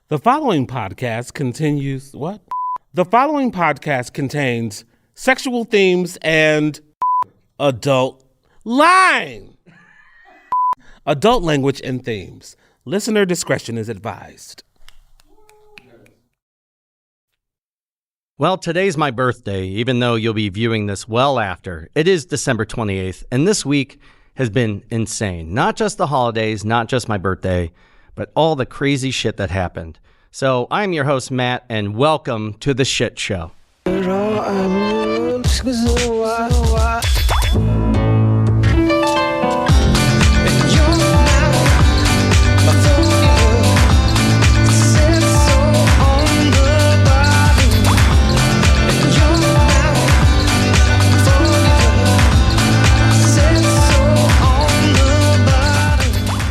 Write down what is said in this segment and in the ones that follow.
The following podcast continues what? The following podcast contains sexual themes and adult line. Adult language and themes. Listener discretion is advised. Well, today's my birthday, even though you'll be viewing this well after. It is December 28th, and this week has been insane. Not just the holidays, not just my birthday, but all the crazy shit that happened. So I'm your host, Matt, and welcome to the Shit Show.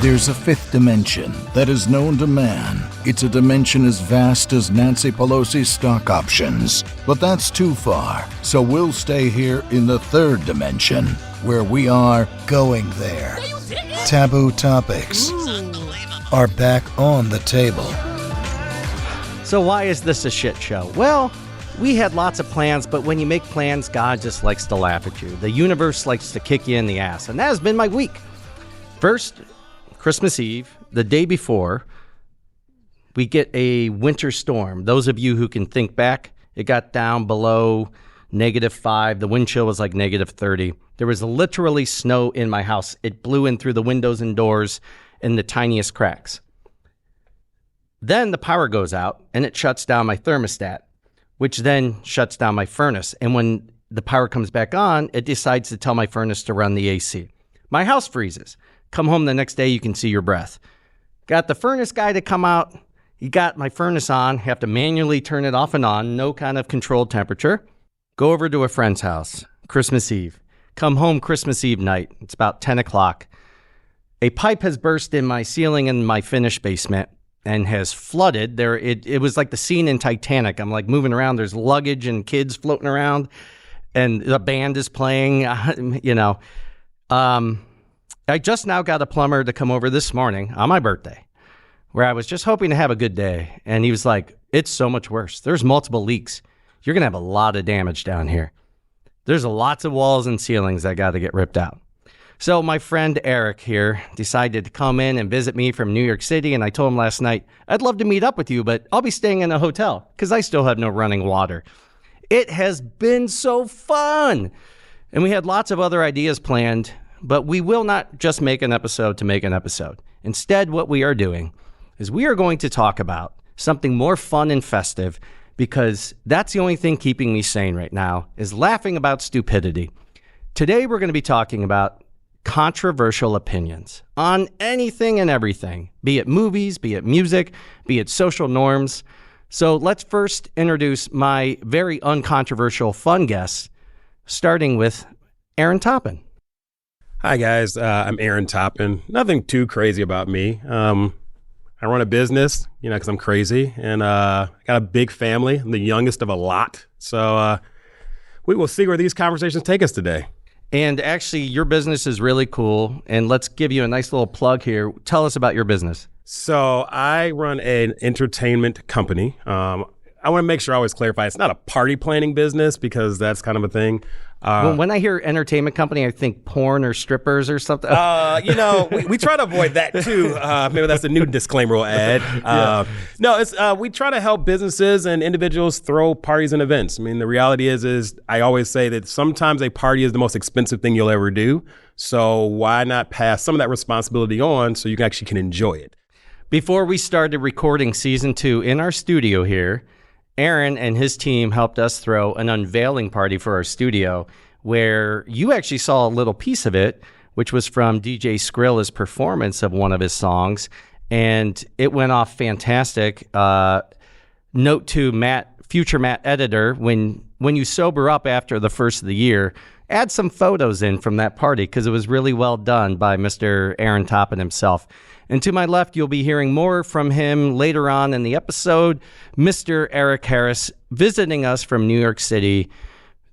There's a fifth dimension that is known to man. It's a dimension as vast as Nancy Pelosi's stock options. But that's too far, so we'll stay here in the third dimension, where we are going there. Taboo topics are back on the table. So why is this a shit show? Well, we had lots of plans, but when you make plans, God just likes to laugh at you. The universe likes to kick you in the ass, and that has been my week. First, Christmas Eve, the day before, we get a winter storm. Those of you who can think back, it got down below -5. The wind chill was like -30. There was literally snow in my house. It blew in through the windows and doors in the tiniest cracks. Then the power goes out and it shuts down my thermostat, which then shuts down my furnace. And when the power comes back on, it decides to tell my furnace to run the AC. My house freezes. Come home the next day, you can see your breath. Got the furnace guy to come out. He got my furnace on. Have to manually turn it off and on. No kind of controlled temperature. Go over to a friend's house. Christmas Eve. Come home Christmas Eve night. It's about 10 o'clock. A pipe has burst in my ceiling in my finished basement and has flooded. There, it was like the scene in Titanic. I'm like moving around. There's luggage and kids floating around. And the band is playing, I just now got a plumber to come over this morning on my birthday, where I was just hoping to have a good day. And he was like, it's so much worse. There's multiple leaks. You're going to have a lot of damage down here. There's lots of walls and ceilings that got to get ripped out. So my friend Eric here decided to come in and visit me from New York City. And I told him last night, I'd love to meet up with you, but I'll be staying in a hotel because I still have no running water. It has been so fun. And we had lots of other ideas planned. But we will not just make an episode to make an episode. Instead, what we are doing is we are going to talk about something more fun and festive, because that's the only thing keeping me sane right now, is laughing about stupidity. Today, we're going to be talking about controversial opinions on anything and everything, be it movies, be it music, be it social norms. So let's first introduce my very uncontroversial fun guests, starting with Aaron Toppin. Hi, guys. I'm Aaron Toppin. Nothing too crazy about me. I run a business, because I'm crazy, and I got a big family. I'm the youngest of a lot. So we will see where these conversations take us today. And actually, your business is really cool. And let's give you a nice little plug here. Tell us about your business. So I run an entertainment company. I want to make sure I always clarify, it's not a party planning business, because that's kind of a thing. Well, when I hear entertainment company, I think porn or strippers or something. We try to avoid that too. Maybe that's a new disclaimer we'll add. We try to help businesses and individuals throw parties and events. I mean, the reality is I always say that sometimes a party is the most expensive thing you'll ever do. So why not pass some of that responsibility on so you can enjoy it? Before we started recording season 2 in our studio here, Aaron and his team helped us throw an unveiling party for our studio, where you actually saw a little piece of it, which was from DJ Skrilla's performance of one of his songs, and it went off fantastic. Note to Matt, future Matt editor, when you sober up after the first of the year, add some photos in from that party, because it was really well done by Mr. Aaron Toppin himself. And to my left, you'll be hearing more from him later on in the episode. Mr. Eric Harris visiting us from New York City,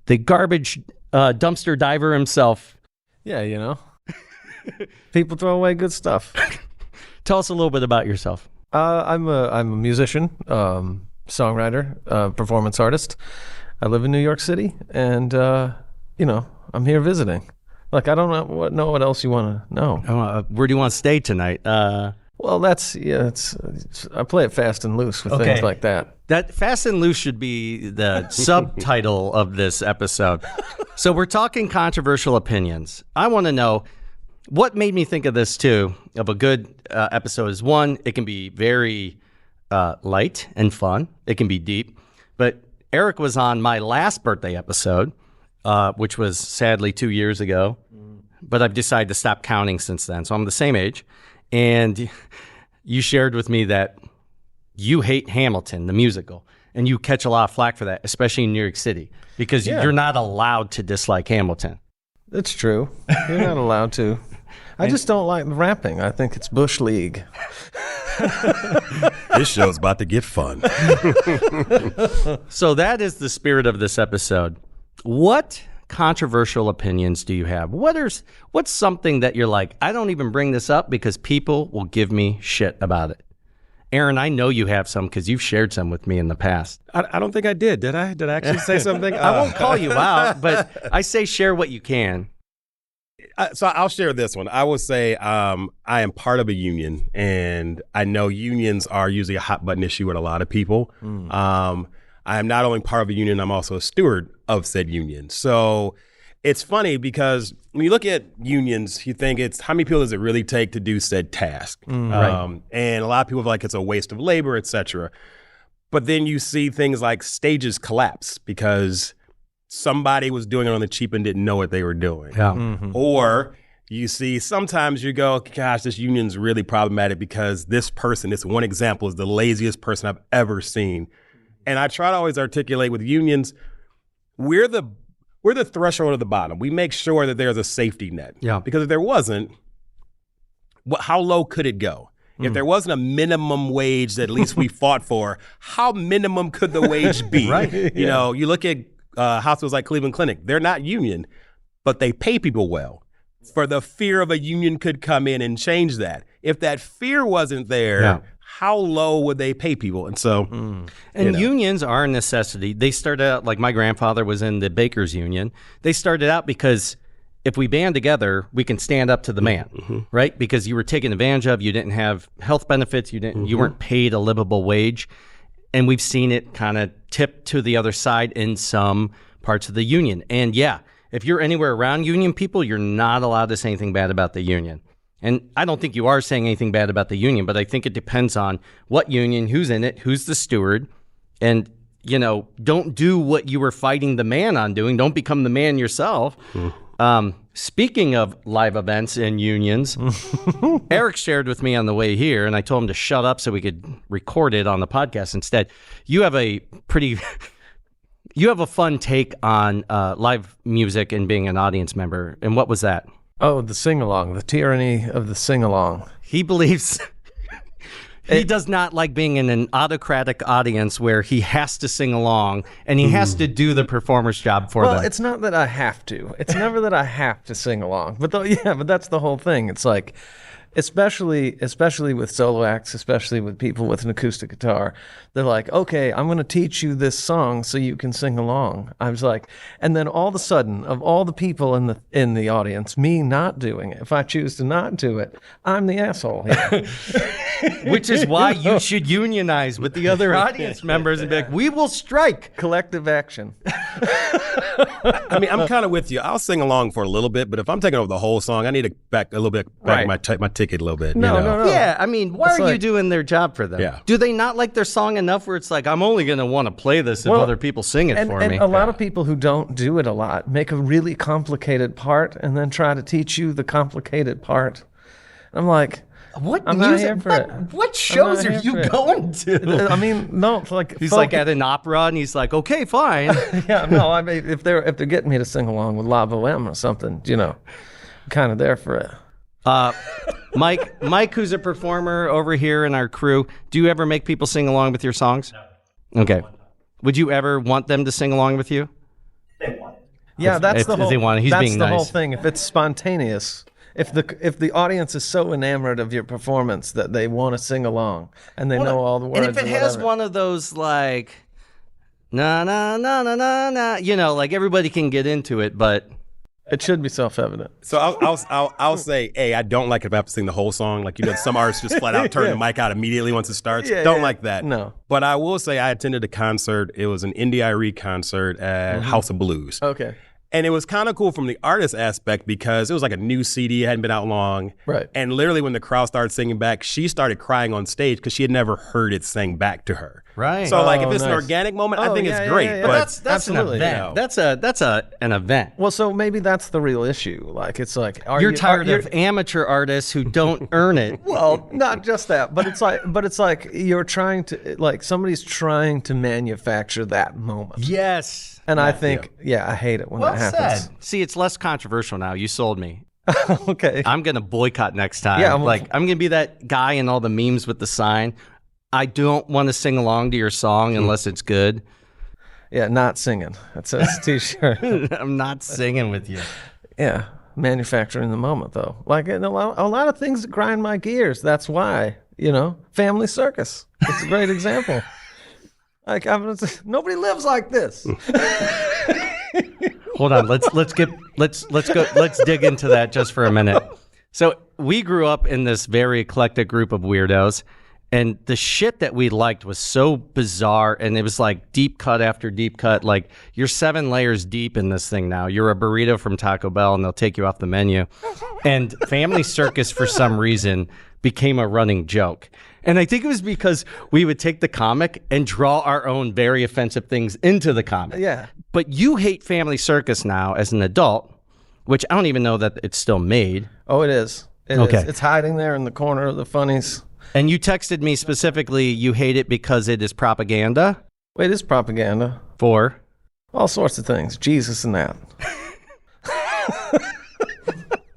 the garbage dumpster diver himself. Yeah, people throw away good stuff. Tell us a little bit about yourself. I'm a musician, songwriter, performance artist. I live in New York City, and I'm here visiting. Like, I don't know what else you want to know. Where do you want to stay tonight? Well, I play it fast and loose with things like that. That Fast and Loose should be the subtitle of this episode. So we're talking controversial opinions. I want to know what made me think of this too, of a good episode is one, it can be very light and fun. It can be deep. But Eric was on my last birthday episode, which was sadly 2 years ago. But I've decided to stop counting since then. So I'm the same age. And you shared with me that you hate Hamilton, the musical, and you catch a lot of flack for that, especially in New York City, because you're not allowed to dislike Hamilton. That's true. You're not allowed to. I just don't like the rapping. I think it's Bush League. This show's about to get fun. So that is the spirit of this episode. What controversial opinions do you have? What's something that you're like, I don't even bring this up because people will give me shit about it? Aaron, I know you have some because you've shared some with me in the past. I don't think I did. Did I? Did I actually say something? I won't call you out, but I say share what you can. So I'll share this one. I will say I am part of a union, and I know unions are usually a hot button issue with a lot of people. I am not only part of a union, I'm also a steward of said union. So it's funny because when you look at unions, you think it's how many people does it really take to do said task? Right. And a lot of people are like it's a waste of labor, et cetera. But then you see things like stages collapse because somebody was doing it on the cheap and didn't know what they were doing. Yeah. Mm-hmm. Or you see sometimes you go, gosh, this union's really problematic because this person, this one example, is the laziest person I've ever seen. And I try to always articulate with unions, we're the threshold of the bottom. We make sure that there's a safety net. Yeah. Because if there wasn't, how low could it go? If there wasn't a minimum wage that at least we fought for, how minimum could the wage be? Right. You know, you look at hospitals like Cleveland Clinic, they're not union, but they pay people well. For the fear of a union could come in and change that. If that fear wasn't there, how low would they pay people? And so, unions are a necessity. They started out, like my grandfather was in the bakers union. They started out because if we band together, we can stand up to the man, right? Because you were taken advantage of. You didn't have health benefits. You weren't paid a livable wage. And we've seen it kind of tip to the other side in some parts of the union. And if you're anywhere around union people, you're not allowed to say anything bad about the union. And I don't think you are saying anything bad about the union, but I think it depends on what union, who's in it, who's the steward. And, don't do what you were fighting the man on doing. Don't become the man yourself. Speaking of live events and unions, Eric shared with me on the way here, and I told him to shut up so we could record it on the podcast instead. You have a fun take on live music and being an audience member. And what was that? Oh, the sing-along, the tyranny of the sing-along. He believes he does not like being in an autocratic audience where he has to sing along and he has to do the performer's job for them. Well, it's not that I have to. It's never that I have to sing along. But that's the whole thing. It's like, especially with solo acts, especially with people with an acoustic guitar, they're like, okay, I'm going to teach you this song so you can sing along. I was like, and then all of a sudden, of all the people in the audience, me not doing it, if I choose to not do it, I'm the asshole here. Which is why you should unionize with the other audience members and be like, we will strike. Collective action. I mean, I'm kind of with you. I'll sing along for a little bit, but if I'm taking over the whole song, I need to back a little bit, my ticket a little bit. No. Yeah, I mean, why are you doing their job for them? Yeah. Do they not like their song enough where it's like, I'm only going to want to play this if other people sing it for me? And a lot of people who don't do it a lot make a really complicated part and then try to teach you the complicated part. I'm like, I'm not here for it. What shows are you going to? I mean, no, it's like he's like at an opera and he's like, okay, fine. I mean, if they're getting me to sing along with La Boheme or something, I'm kind of there for it. Mike, who's a performer over here in our crew, do you ever make people sing along with your songs? No. Okay. Would you ever want them to sing along with you? Yeah, that's the whole. He's that's being the nice. whole thing. If it's spontaneous if the audience is so enamored of your performance that they want to sing along and they know all the words. And if it has one of those like na na na na na na, you know, like everybody can get into it, but it should be self-evident. So I'll say, hey, I don't like it if I have to sing the whole song. Like, you know, some artists just flat out turn the mic out immediately once it starts. Don't like that. No. But I will say I attended a concert. It was an Indie Irie concert at House of Blues. Okay. And it was kind of cool from the artist aspect because it was like a new CD. It hadn't been out long. Right. And literally when the crowd started singing back, she started crying on stage because she had never heard it sang back to her. Right. So like if it's nice. an organic moment, I think yeah, it's great. yeah, yeah. But that's an Absolutely. event. That's an event. Well, so maybe that's the real issue. Like, it's like, You're tired of amateur artists who don't earn it. Well, not just that, but it's like you're trying to, like, somebody's trying to manufacture that moment. Yes. And I think, I hate it when that happens. See, it's less controversial now. You sold me. Okay. I'm going to boycott next time. Yeah, I'm going to be that guy in all the memes with the sign. I don't want to sing along to your song unless it's good. Yeah, not singing. That's a t-shirt. I'm not singing with you. Yeah, manufacturing the moment, though. Like, a lot of things grind my gears. That's why, you know, Family Circus. It's a great example. Like, nobody lives like this. Hold on, let's dig into that just for a minute. So we grew up in this very eclectic group of weirdos, and the shit that we liked was so bizarre, and it was like deep cut after deep cut. Like, you're 7 layers deep in this thing now. You're a burrito from Taco Bell, and they'll take you off the menu. And Family Circus, for some reason, became a running joke. And I think it was because we would take the comic and draw our own very offensive things into the comic. Yeah. But you hate Family Circus now as an adult, which I don't even know that it's still made. Oh, it is. It Okay. is. It's hiding there in the corner of the funnies. And you texted me specifically, you hate it because it is propaganda Wait, it's propaganda. for... All sorts of things. Jesus and that.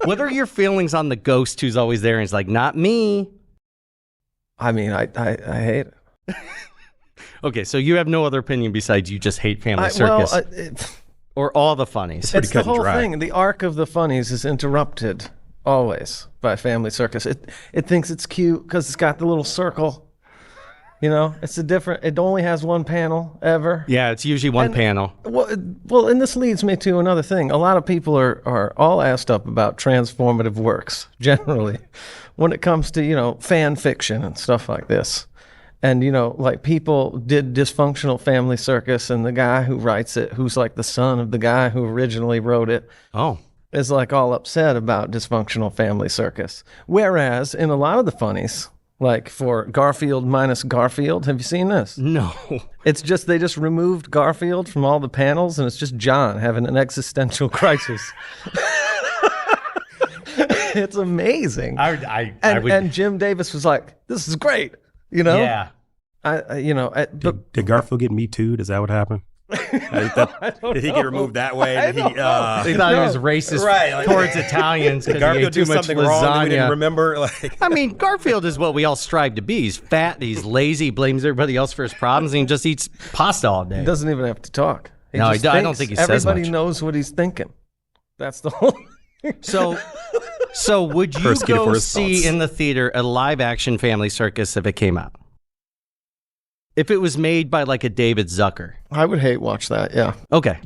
What are your feelings on the ghost who's always there and is like, not me? I mean, I hate it. Okay, so you have no other opinion besides you just hate Family Circus. Or all the funnies. It's the cut and whole dry. thing. The arc of the funnies is interrupted always by Family Circus. It thinks it's cute because it's got the little circle. You know, it only has one panel ever. Yeah, it's usually one panel. Well, and this leads me to another thing. A lot of people are all assed up about transformative works, generally, when it comes to, you know, fan fiction and stuff like this. And, you know, like, people did Dysfunctional Family Circus, and the guy who writes it, who's like the son of the guy who originally wrote it, is like all upset about Dysfunctional Family Circus. Whereas in a lot of the funnies, like for Garfield minus Garfield, have you seen this? No. It's just, they just removed Garfield from all the panels, and it's just John having an existential crisis. It's amazing. And Jim Davis was like, "This is great," you know. Yeah. Did Garfield get Me Too? Is that what happened? Did he get removed that way? They thought he was racist towards Italians because he ate Garfield too do much something wrong that we didn't lasagna. remember? Like, I mean, Garfield is what we all strive to be. He's fat, he's lazy, blames everybody else for his problems, and he just eats pasta all day. He doesn't even have to talk. No, just I don't think he says everybody much. knows what he's thinking. That's the whole. So would you Persecuted go for his see thoughts. in the theater a live-action Family Circus if it came out? If it was made by like a David Zucker? I would hate watch that. Yeah. Okay,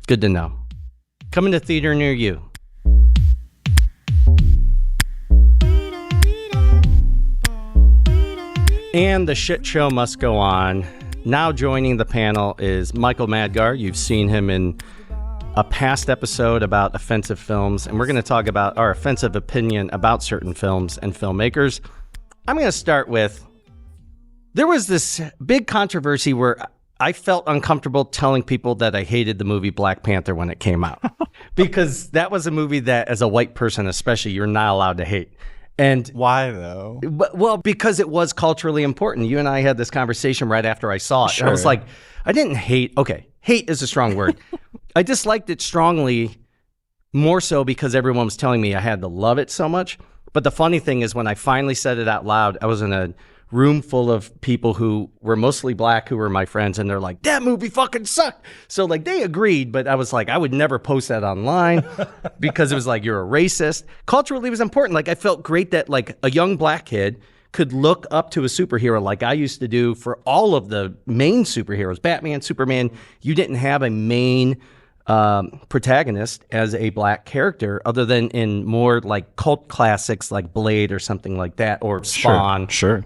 good to know. Coming to theater near you. And the shit show must go on. Now joining the panel is Michael Madgar. You've seen him in a past episode about offensive films, and we're going to talk about our offensive opinion about certain films and filmmakers. I'm going to start with, there was this big controversy where I felt uncomfortable telling people that I hated the movie Black Panther when it came out. Because that was a movie that, as a white person especially, you're not allowed to hate. And why though? well, because it was culturally important. You and I had this conversation right after I saw it. Sure. I was like, I didn't hate. Okay, hate is a strong word. I disliked it strongly, more so because everyone was telling me I had to love it so much. But the funny thing is, when I finally said it out loud, I was in a room full of people who were mostly black who were my friends, and they're like, that movie fucking sucked. So like they agreed, but I was like, I would never post that online because it was like, you're a racist. Culturally, it was important. Like I felt great that like a young black kid could look up to a superhero like I used to do for all of the main superheroes, Batman, Superman. You didn't have a main protagonist as a black character other than in more like cult classics like Blade or something like that, or Spawn. Sure.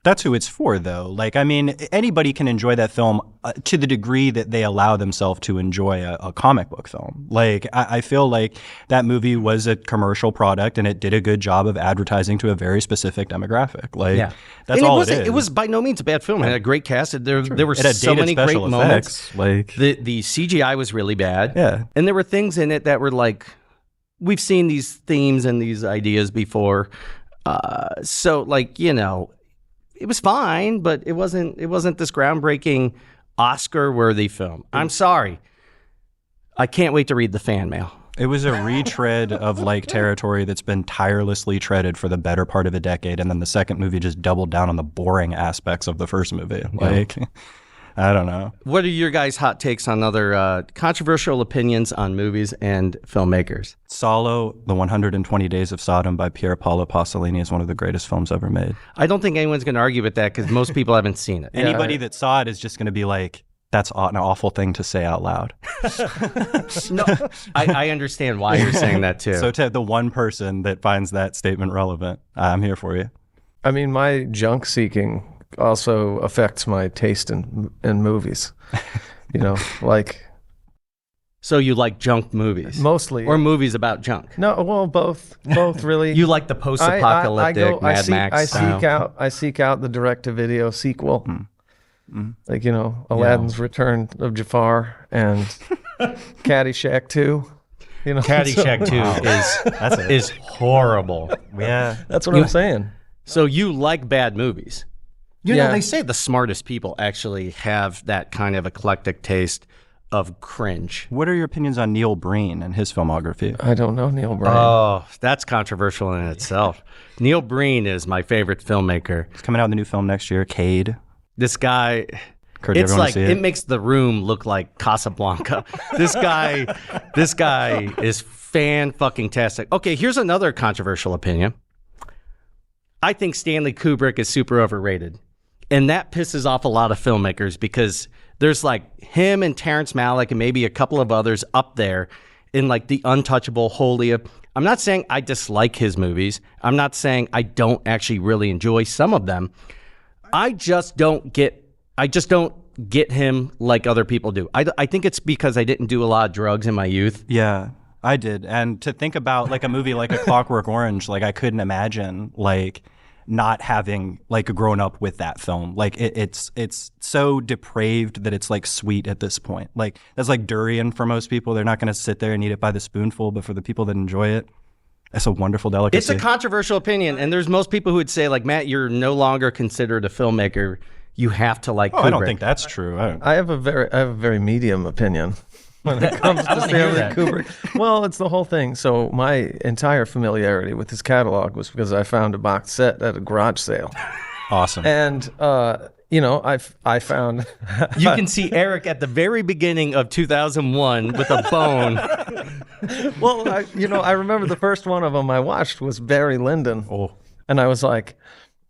That's who it's for, though. Like, I mean, anybody can enjoy that film to the degree that they allow themselves to enjoy a comic book film. Like, I feel like that movie was a commercial product, and it did a good job of advertising to a very specific demographic. Like, that's all it is. It was by no means a bad film. It had a great cast. There were so many great moments. Like the CGI was really bad. Yeah. And there were things in it that were like, we've seen these themes and these ideas before. So, like, you know, it was fine, but it wasn't this groundbreaking Oscar-worthy film. I'm sorry. I can't wait to read the fan mail. It was a retread of like territory that's been tirelessly treaded for the better part of a decade, and then the second movie just doubled down on the boring aspects of the first movie. Like, I don't know. What are your guys' hot takes on other controversial opinions on movies and filmmakers? Solo, The 120 Days of Sodom by Pier Paolo Pasolini is one of the greatest films ever made. I don't think anyone's going to argue with that because most people haven't seen it. Anybody that saw it is just going to be like, that's an awful thing to say out loud. No, I understand why you're saying that too. So to the one person that finds that statement relevant, I'm here for you. I mean, my junk seeking also affects my taste in movies. You know, like. So you like junk movies? Mostly. Or movies about junk? No, well, both really. You like the post-apocalyptic Mad Max style? I seek out the direct-to-video sequel. Like, you know, Aladdin's Return of Jafar and Caddyshack 2. You know, Caddyshack 2 is horrible. Yeah. That's what I'm saying. So you like bad movies? You Yeah. know, they say the smartest people actually have that kind of eclectic taste of cringe. What are your opinions on Neil Breen and his filmography? I don't know Neil Breen. Oh, that's controversial in itself. Neil Breen is my favorite filmmaker. It's coming out in the new film next year, Cade. This guy, Kurt, you it's ever wanna like see it makes The Room look like Casablanca. This guy is fan-fucking-tastic. Okay, here's another controversial opinion. I think Stanley Kubrick is super overrated. And that pisses off a lot of filmmakers because there's like him and Terrence Malick and maybe a couple of others up there in like the untouchable, holy. I'm not saying I dislike his movies. I'm not saying I don't actually really enjoy some of them. I just don't get him like other people do. I think it's because I didn't do a lot of drugs in my youth. Yeah, I did. And to think about like a movie like A Clockwork Orange, like I couldn't imagine like not having like grown up with that film. Like it's so depraved that it's like sweet at this point. Like that's like durian for most people. They're not going to sit there and eat it by the spoonful, but for the people that enjoy it, that's a wonderful delicacy. It's a controversial opinion, and there's most people who would say like, Matt, you're no longer considered a filmmaker. You have to like Kubrick. I don't think that's true. I have a very medium opinion when it comes to Stanley Kubrick. Well, it's the whole thing. So my entire familiarity with his catalog was because I found a box set at a garage sale. Awesome. And you know, I found you can see Eric at the very beginning of 2001 with a bone. Well, I remember the first one of them I watched was Barry Lyndon. Oh. And I was like,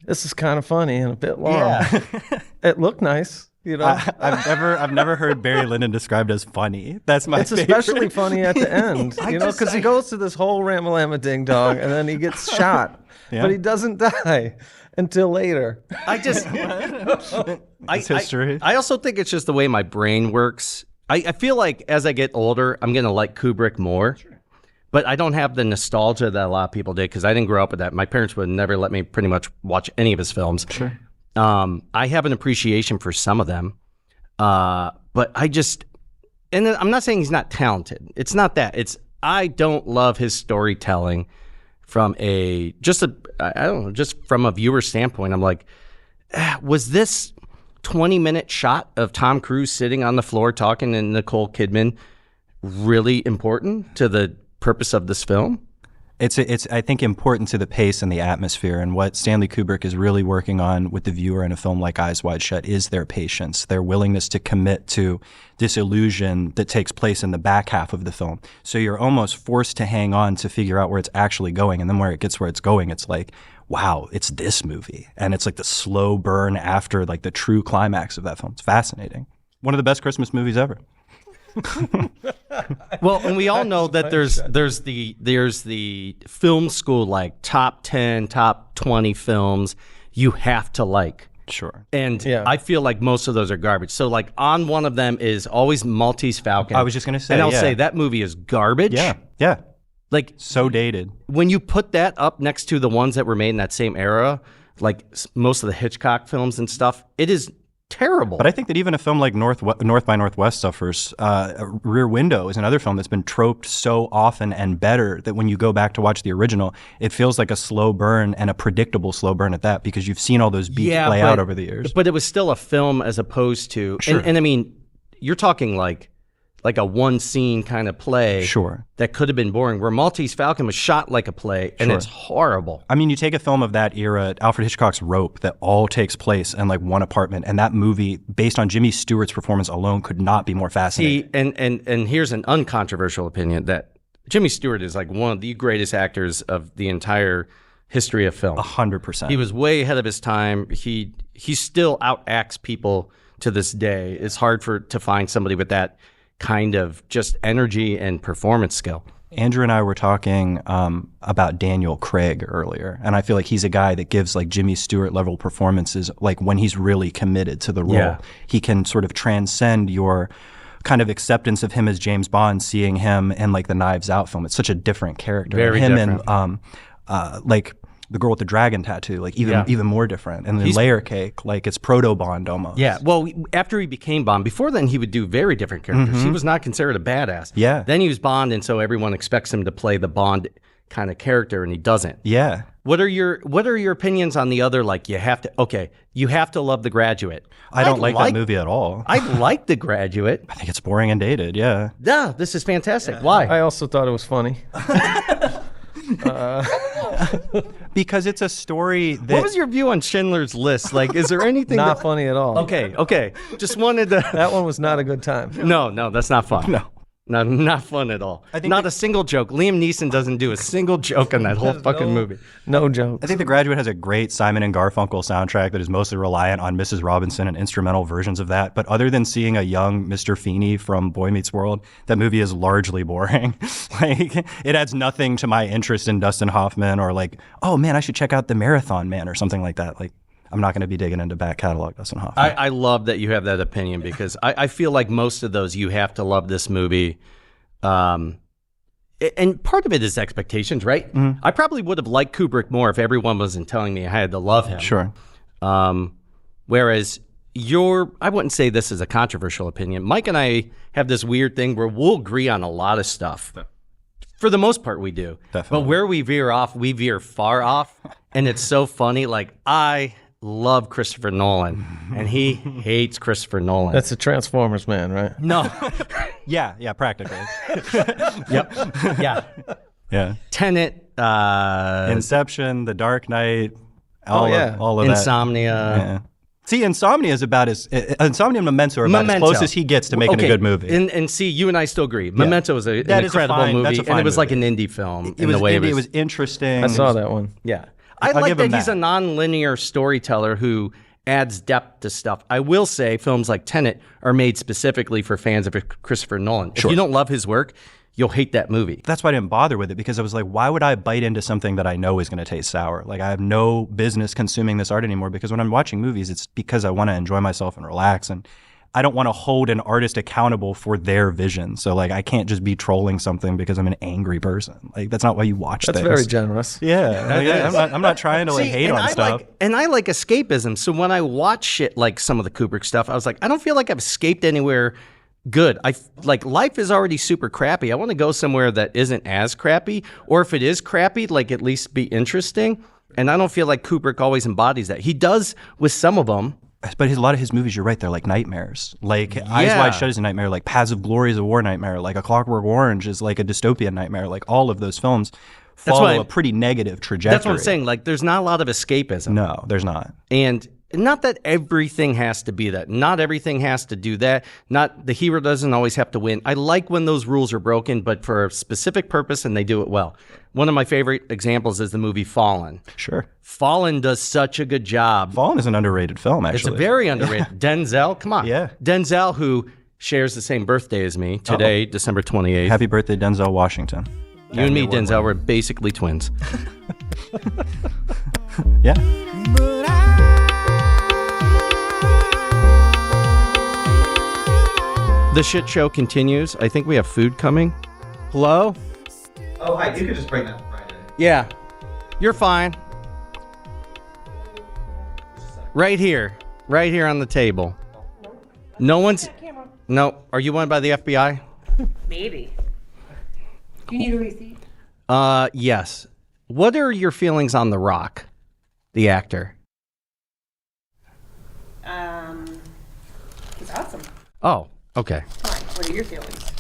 this is kind of funny and a bit long. Yeah. It looked nice. You know, I've never heard Barry Lyndon described as funny. That's my favorite. Especially funny at the end, you know, because he goes to this whole Ramalama Ding Dong and then he gets shot, but he doesn't die until later. It's history. I also think it's just the way my brain works. I feel like as I get older, I'm going to like Kubrick more. Sure. But I don't have the nostalgia that a lot of people did because I didn't grow up with that. My parents would never let me pretty much watch any of his films. Sure. I have an appreciation for some of them. But and I'm not saying he's not talented. It's not that. It's I don't love his storytelling from just from a viewer standpoint. I'm like, was this 20-minute shot of Tom Cruise sitting on the floor talking to Nicole Kidman really important to the purpose of this film? It's I think important to the pace and the atmosphere, and what Stanley Kubrick is really working on with the viewer in a film like Eyes Wide Shut is their patience, their willingness to commit to this illusion that takes place in the back half of the film. So you're almost forced to hang on to figure out where it's actually going, and then where it's going, it's like, wow, it's this movie, and it's like the slow burn after like the true climax of that film. It's fascinating. One of the best Christmas movies ever. Well, and we all know that there's the film school, like top 10, top 20 films you have to like. Sure. And I feel like most of those are garbage. So like on one of them is always Maltese Falcon. I was just going to say, and I'll say that movie is garbage. Yeah. Like So dated. when you put that up next to the ones that were made in that same era, like most of the Hitchcock films and stuff, it is terrible. But I think that even a film like North by Northwest suffers. Rear Window is another film that's been troped so often and better that when you go back to watch the original, it feels like a slow burn, and a predictable slow burn at that, because you've seen all those beats play out over the years. But it was still a film as opposed to, Sure. and I mean, you're talking like a one scene kind of play. Sure. That could have been boring, where Maltese Falcon was shot like a play, and it's horrible. I mean, you take a film of that era, Alfred Hitchcock's Rope, that all takes place in like one apartment, and that movie, based on Jimmy Stewart's performance alone, could not be more fascinating. And here's an uncontroversial opinion that Jimmy Stewart is like one of the greatest actors of the entire history of film. 100%. He was way ahead of his time. He still outacts people to this day. It's hard to find somebody with that kind of just energy and performance skill. Andrew and I were talking about Daniel Craig earlier, and I feel like he's a guy that gives like Jimmy Stewart level performances. Like when he's really committed to the role, he can sort of transcend your kind of acceptance of him as James Bond, seeing him in like the Knives Out film. It's such a different character. Very different. different. And like the girl with the dragon tattoo, like even more different. And then Layer Cake, like it's proto Bond almost. Yeah. Well, after he became Bond, before then he would do very different characters. He was not considered a badass. Yeah. Then he was Bond, and so everyone expects him to play the Bond kind of character, and he doesn't. Yeah. What are your opinions on the other? Like you have to love The Graduate. I don't like that movie at all. I like The Graduate. I think it's boring and dated. Yeah. Yeah, this is fantastic. Why? I also thought it was funny. Because it's a story that... What was your view on Schindler's List? Like, is there anything Not funny at all. Okay. Just wanted to... That one was not a good time. No, that's not fun. No, not fun at all. I think not a single joke. Liam Neeson doesn't do a single joke in that whole fucking movie. No jokes. I think The Graduate has a great Simon and Garfunkel soundtrack that is mostly reliant on Mrs. Robinson and instrumental versions of that. But other than seeing a young Mr. Feeney from Boy Meets World, that movie is largely boring. Like, it adds nothing to my interest in Dustin Hoffman, or like, oh man, I should check out The Marathon Man or something like that. Like, I'm not going to be digging into back catalog Dustin Hoffman. I love that you have that opinion, because I feel like most of those, you have to love this movie. And part of it is expectations, right? Mm-hmm. I probably would have liked Kubrick more if everyone wasn't telling me I had to love him. Sure. Whereas I wouldn't say this is a controversial opinion. Mike and I have this weird thing where we'll agree on a lot of stuff. For the most part, we do. Definitely. But where we veer off, we veer far off. And it's so funny. Like, I love Christopher Nolan, and he hates Christopher Nolan. That's a Transformers man, right? No. Yeah, practically. Yep. Yeah. Yeah. Tenet. Inception, The Dark Knight, all of that. Insomnia. Yeah. See, Insomnia is about Insomnia and Memento are about as close as he gets to making a good movie. And see, you and I still agree. Memento is an incredible movie, and it was like an indie film. It was interesting. I saw that one. Yeah. I like that he's a non-linear storyteller who adds depth to stuff. I will say films like Tenet are made specifically for fans of Christopher Nolan. If you don't love his work, you'll hate that movie. That's why I didn't bother with it, because I was like, why would I bite into something that I know is going to taste sour? Like, I have no business consuming this art anymore, because when I'm watching movies, it's because I want to enjoy myself and relax, and I don't want to hold an artist accountable for their vision. So, like, I can't just be trolling something because I'm an angry person. Like, that's not why you watch things. That's very generous. Yeah. I'm not trying to hate on stuff. I like escapism. So when I watch shit like some of the Kubrick stuff, I was like, I don't feel like I've escaped anywhere good. Life is already super crappy. I want to go somewhere that isn't as crappy, or if it is crappy, like at least be interesting. And I don't feel like Kubrick always embodies that. He does with some of them. But a lot of his movies, you're right, they're like nightmares. Like Eyes Wide Shut is a nightmare. Like Paths of Glory is a war nightmare. Like A Clockwork Orange is like a dystopian nightmare. Like all of those films follow a pretty negative trajectory. That's what I'm saying. Like, there's not a lot of escapism. No, there's not. And not that everything has to be that. Not everything has to do that. Not the hero doesn't always have to win. I like when those rules are broken, but for a specific purpose, and they do it well. One of my favorite examples is the movie Fallen. Sure. Fallen does such a good job. Fallen is an underrated film, actually. It's a very underrated. Denzel, come on. Yeah. Denzel, who shares the same birthday as me today, December 28th. Happy birthday, Denzel Washington. You and me, Denzel, we're basically twins. Yeah. The shit show continues. I think we have food coming. Hello? Oh, hi. You could just bring that right in. Yeah. You're fine. Right here. Right here on the table. No one's... No. Are you wanted by the FBI? Maybe. Do you need a receipt? Yes. What are your feelings on The Rock, the actor? He's awesome. Oh, okay. Fine. What are your feelings?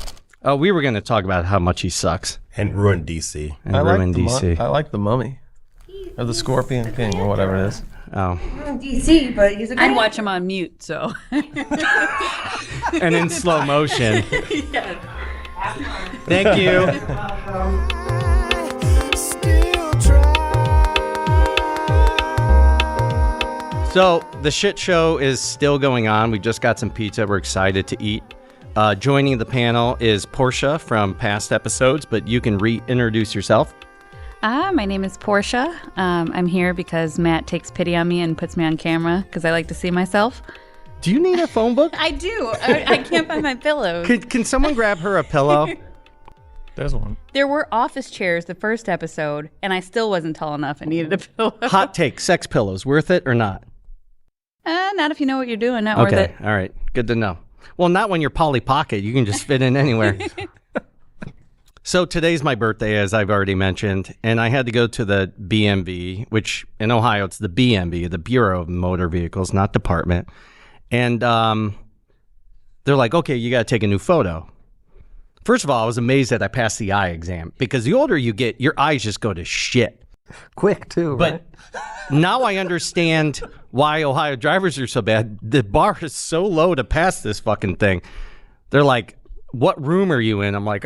Oh, we were going to talk about how much he sucks. And ruin DC. And I ruin like DC. I like the Mummy. Or the Scorpion King, or whatever it is. Oh. In DC, but he's a good I'd watch him on mute, so. And in slow motion. Thank you. So the shit show is still going on. We just got some pizza. We're excited to eat. Joining the panel is Porche from past episodes, but you can reintroduce yourself. My name is Porche. I'm here because Matt takes pity on me and puts me on camera because I like to see myself. Do you need a phone book? I do. I can't find my pillows. Can someone grab her a pillow? There's one. There were office chairs the first episode, and I still wasn't tall enough. I needed a pillow. Hot take, sex pillows, worth it or not? Not if you know what you're doing. Not worth it. All right. Good to know. Well, not when you're Polly Pocket. You can just fit in anywhere. So today's my birthday, as I've already mentioned, and I had to go to the BMV, which in Ohio, it's the BMV, the Bureau of Motor Vehicles, not Department. And they're like, okay, you got to take a new photo. First of all, I was amazed that I passed the eye exam because the older you get, your eyes just go to shit. Quick, too, right? But now I understand why Ohio drivers are so bad. The bar is so low to pass this fucking thing. They're like, what room are you in? I'm like,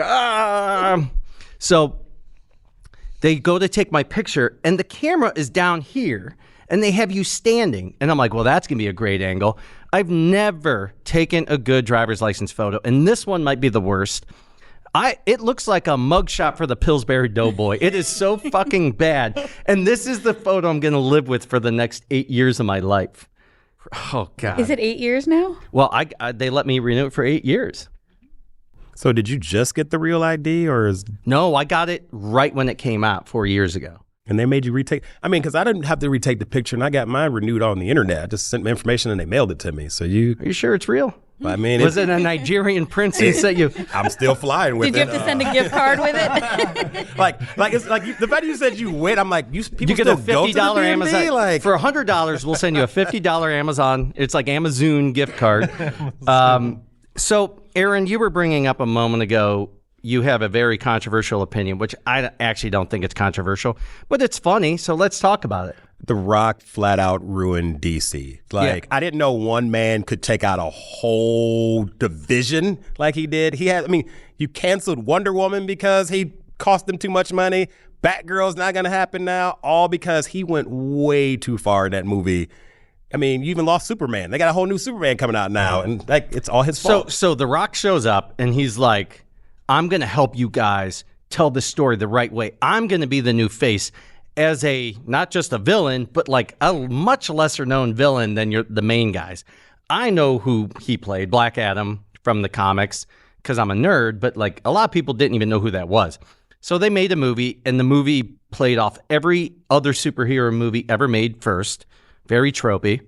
So they go to take my picture, and the camera is down here, and they have you standing. And I'm like, well, that's going to be a great angle. I've never taken a good driver's license photo, and this one might be the worst. It looks like a mugshot for the Pillsbury Doughboy. It is so fucking bad. And this is the photo I'm going to live with for the next 8 years of my life. Oh, God. Is it 8 years now? Well, they let me renew it for 8 years. So did you just get the real ID or is... No, I got it right when it came out 4 years ago. And they made you retake... I mean, because I didn't have to retake the picture and I got mine renewed on the internet. I just sent me information and they mailed it to me. So you... Are you sure it's real? I mean... Was it a Nigerian prince who sent you... I'm still flying with it. Did you have to send a gift card with it? It's like the fact you said you went, I'm like, people You get still a $50 go to the Amazon. DMV? Like... For $100, we'll send you a $50 Amazon. It's like Amazon gift card. So, Aaron, you were bringing up a moment ago, you have a very controversial opinion, which I actually don't think it's controversial, but it's funny, so let's talk about it. The Rock flat out ruined DC. Like, I didn't know one man could take out a whole division like he did. You canceled Wonder Woman because he cost them too much money. Batgirl's not going to happen now, all because he went way too far in that movie. I mean, you even lost Superman. They got a whole new Superman coming out now, and like it's all his fault. So The Rock shows up, and he's like, I'm going to help you guys tell the story the right way. I'm going to be the new face as not just a villain, but like a much lesser known villain than the main guys. I know who he played, Black Adam from the comics, because I'm a nerd, but like a lot of people didn't even know who that was. So they made a movie, and the movie played off every other superhero movie ever made first. Very tropey.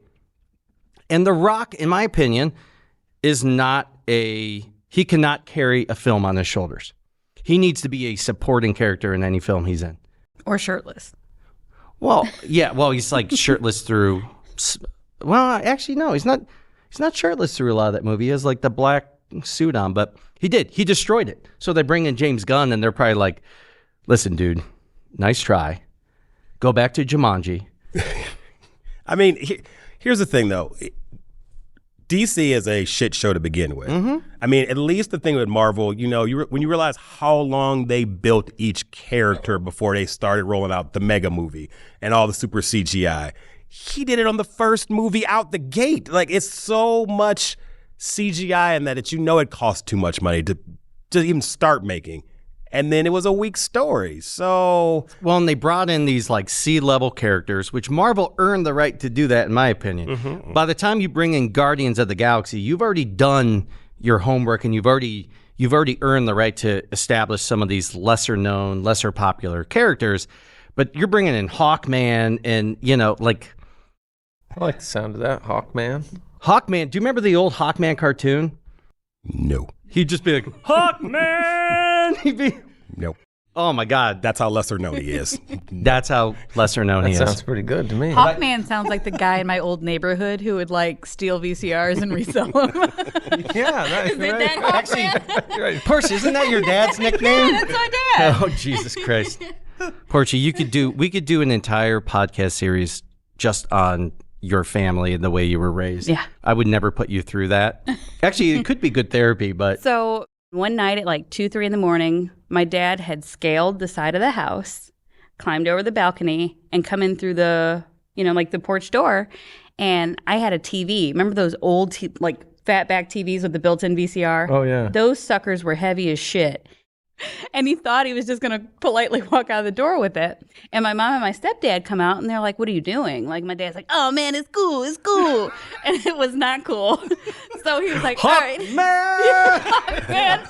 And The Rock, in my opinion, is he cannot carry a film on his shoulders. He needs to be a supporting character in any film he's in. Or shirtless. Well, yeah, he's like shirtless through, well, actually, no, he's not shirtless through a lot of that movie. He has like the black suit on, but he destroyed it. So they bring in James Gunn and they're probably like, listen, dude, Nice try. Go back to Jumanji. I mean, here's the thing, though. DC is a shit show to begin with. I mean, at least the thing with Marvel, you know, when you realize how long they built each character before they started rolling out the mega movie and all the super CGI, he did it on the first movie out the gate. Like, it's so much CGI in that it cost too much money to even start making. And then it was a weak story. So, well, and they brought in these like C-level characters, which Marvel earned the right to do that, in my opinion. By the time you bring in Guardians of the Galaxy, you've already done your homework, and you've already earned the right to establish some of these lesser known, lesser popular characters. But you're bringing in Hawkman, and like I like the sound of that, Hawkman. Hawkman. Do you remember the old Hawkman cartoon? No. He'd just be like, Hawkman! He'd be... Nope. Oh, my God. That's how lesser known he is. That's how lesser known he is. That sounds pretty good to me. Hawkman sounds like the guy in my old neighborhood who would like steal VCRs and resell them. Yeah, Is it that Hawkman? Right. Porche, isn't that your dad's nickname? That's my dad. Oh, Jesus Christ. Porche, we could do an entire podcast series just on your family and the way you were raised. Yeah. I would never put you through that. Actually, it could be good therapy, but... So one night at like 2, 3 in the morning, my dad had scaled the side of the house, climbed over the balcony, and come in through the, like the porch door. And I had a TV. Remember those old, fatback TVs with the built-in VCR? Oh, yeah. Those suckers were heavy as shit. And he thought he was just going to politely walk out of the door with it. And my mom and my stepdad come out, and they're like, what are you doing? Like, my dad's like, oh, man, it's cool. And it was not cool. So he was like, all right. Hawkman.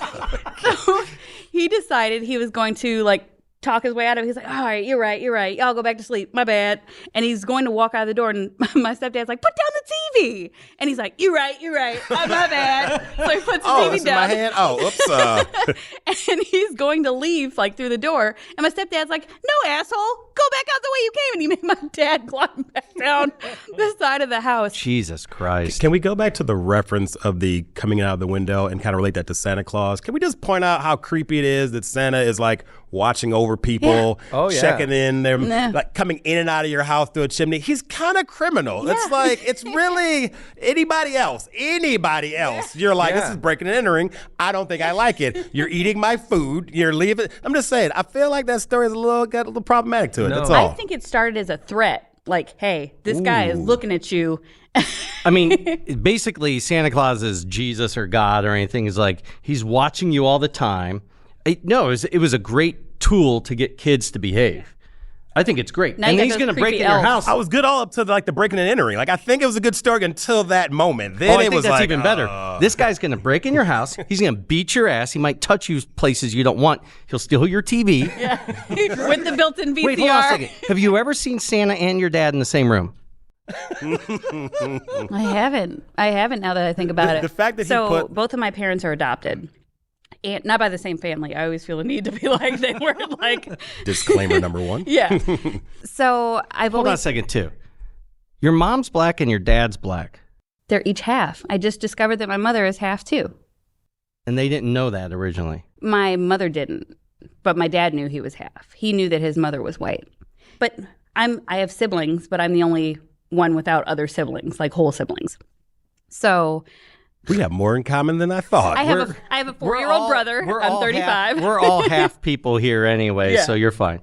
So he decided he was going to, talk his way out of it. He's like, all right, you're right. I'll go back to sleep. My bad. And he's going to walk out of the door, and my stepdad's like, put down the TV. And he's like, you're right. Oh, my bad. So he puts the TV down. My hand. Oh, oops. And he's going to leave, through the door. And my stepdad's like, no, asshole. Go back out the way you came. And he made my dad climb back down the side of the house. Jesus Christ. Can we go back to the reference of the coming out of the window and kind of relate that to Santa Claus? Can we just point out how creepy it is that Santa is watching over people, checking in, they're coming in and out of your house through a chimney? He's kind of criminal. Yeah. It's really anybody else. You're like, this is breaking and entering. I don't think I like it. You're eating my food. You're leaving. I'm just saying, I feel like that story is got a little problematic to it. No. That's all. I think it started as a threat. Hey, this guy is looking at you. I mean, basically, Santa Claus is Jesus or God or anything. Is he's watching you all the time. It was a great tool to get kids to behave. I think it's great. Now and you he's got going to those break in creepy your elves. house. I was good all up to the breaking and entering. I think it was a good story until that moment. Then I it think was that's even better. This guy's going to break in your house. He's going to beat your ass. He might touch you places you don't want. He'll steal your TV. Yeah. With the built-in VCR. Wait, hold on a second. Have you ever seen Santa and your dad in the same room? I haven't now that I think about it. The fact that both of my parents are adopted. And not by the same family. I always feel a need to be they weren't Disclaimer number 1. Yeah. So Hold on a second, too. Your mom's black and your dad's black. They're each half. I just discovered that my mother is half too. And they didn't know that originally. My mother didn't, but my dad knew he was half. He knew that his mother was white. But I have siblings, but I'm the only one without other siblings, whole siblings. So we have more in common than I thought. I have a 4-year-old brother. I'm 35. We're all half people here anyway, so you're fine.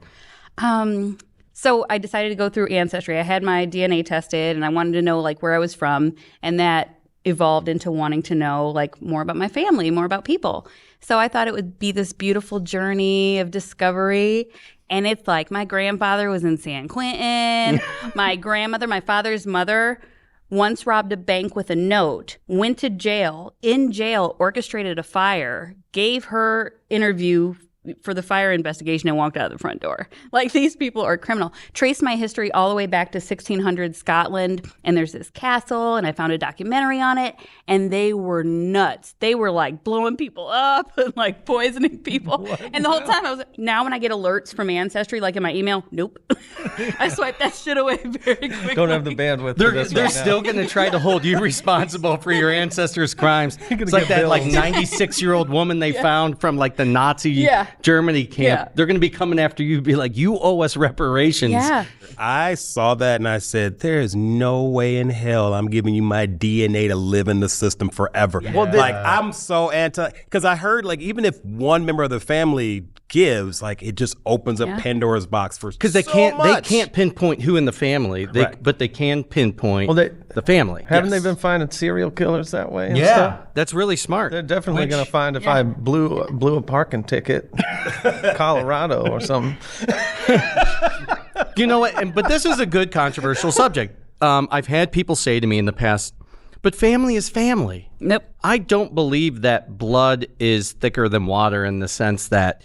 So I decided to go through Ancestry. I had my DNA tested, and I wanted to know where I was from, and that evolved into wanting to know more about my family, more about people. So I thought it would be this beautiful journey of discovery. And it's my grandfather was in San Quentin. My grandmother, my father's mother, once robbed a bank with a note, went to jail, in jail, orchestrated a fire, gave her interview for the fire investigation, and walked out of the front door. These people are criminal. Traced my history all the way back to 1600 Scotland, and there's this castle, and I found a documentary on it, and they were nuts. They were blowing people up and poisoning people. And the whole time I was now when I get alerts from Ancestry, in my email, nope. I swipe that shit away very quickly. Don't have the bandwidth. They're still going to try to hold you responsible for your ancestors' crimes. It's like that 96-year-old woman they found from the Nazi Germany camp. They're going to be coming after you, be like, you owe us reparations. Yeah. I saw that and I said, there is no way in hell I'm giving you my DNA to live in the system forever. Well, like, I'm so because I heard, like, even if one member of the family gives, like, it just opens up Pandora's box for because they can't pinpoint who in the family, but they can pinpoint the family. Haven't they been finding serial killers that way? And stuff? That's really smart. They're definitely going to find if I blew a parking ticket, Colorado or something. You know what? But this is a good controversial subject. I've had people say to me in the past, but family is family. Nope. I don't believe that blood is thicker than water in the sense that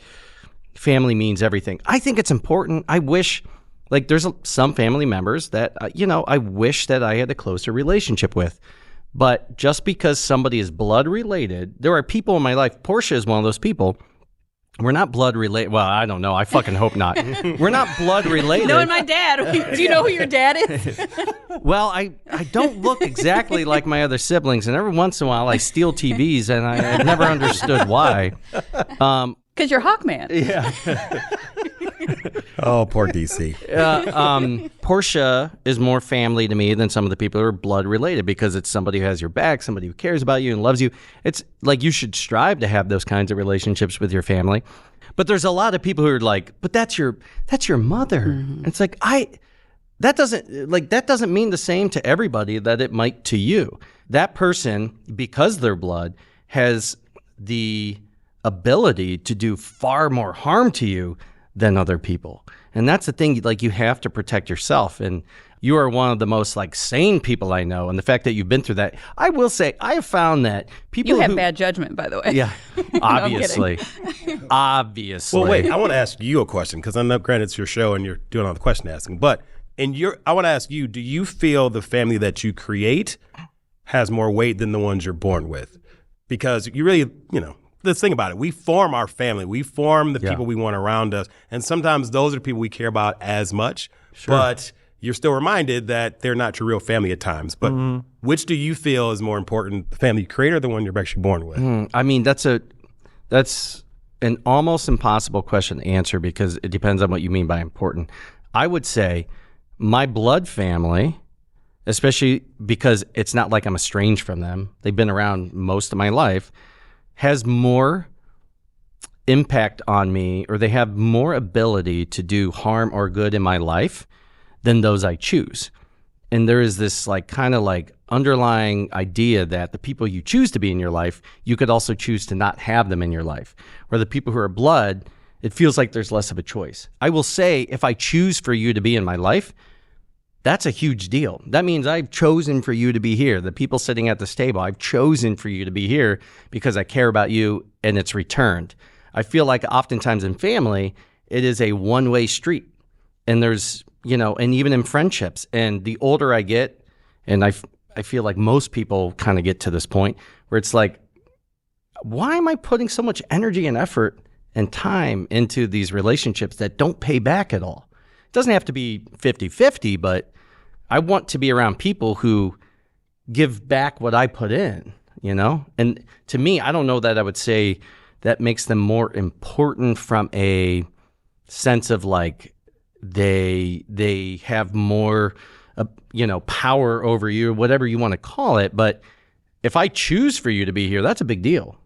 family means everything. I think it's important. I wish, like, there's some family members that, I wish that I had a closer relationship with. But just because somebody is blood related, there are people in my life. Porche is one of those people. We're not blood related. Well, I don't know. I fucking hope not. We're not blood related. Knowing my dad. Do you know who your dad is? Well, I don't look exactly like my other siblings, and every once in a while I steal TVs, and I've never understood why. Because you're Hawkman. Yeah. Oh, poor DC. Porche is more family to me than some of the people who are blood related because it's somebody who has your back, somebody who cares about you and loves you. It's like you should strive to have those kinds of relationships with your family. But there's a lot of people who are like, but that's your mother. Mm-hmm. It's like that doesn't mean the same to everybody that it might to you. That person, because they're blood, has the ability to do far more harm to you than other people. And that's the thing, like, you have to protect yourself. And you are one of the most, like, sane people I know. And the fact that you've been through that, I will say, I have found that people You have bad judgment, by the way. Yeah, obviously. Obviously. Well, wait, I want to ask you a question, because I know, granted, it's your show and you're doing all the question asking. But I want to ask you, do you feel the family that you create has more weight than the ones you're born with? Because you really, let's think about it. We form our family. We form the people we want around us. And sometimes those are the people we care about as much. Sure. But you're still reminded that they're not your real family at times. But which do you feel is more important, the family you create or the one you're actually born with? I mean, that's an almost impossible question to answer because it depends on what you mean by important. I would say my blood family, especially because it's not like I'm estranged from them. They've been around most of my life, has more impact on me, or they have more ability to do harm or good in my life than those I choose. And there is this kind of underlying idea that the people you choose to be in your life, you could also choose to not have them in your life. Where the people who are blood, it feels like there's less of a choice. I will say, if I choose for you to be in my life, that's a huge deal. That means I've chosen for you to be here. The people sitting at this table, I've chosen for you to be here because I care about you, and it's returned. I feel like oftentimes in family, it is a one-way street. And there's, and even in friendships. And the older I get, and I feel like most people kind of get to this point where it's like, why am I putting so much energy and effort and time into these relationships that don't pay back at all? It doesn't have to be 50-50, but I want to be around people who give back what I put in, And to me, I don't know that I would say that makes them more important from a sense of they have more, power over you, whatever you want to call it. But if I choose for you to be here, that's a big deal.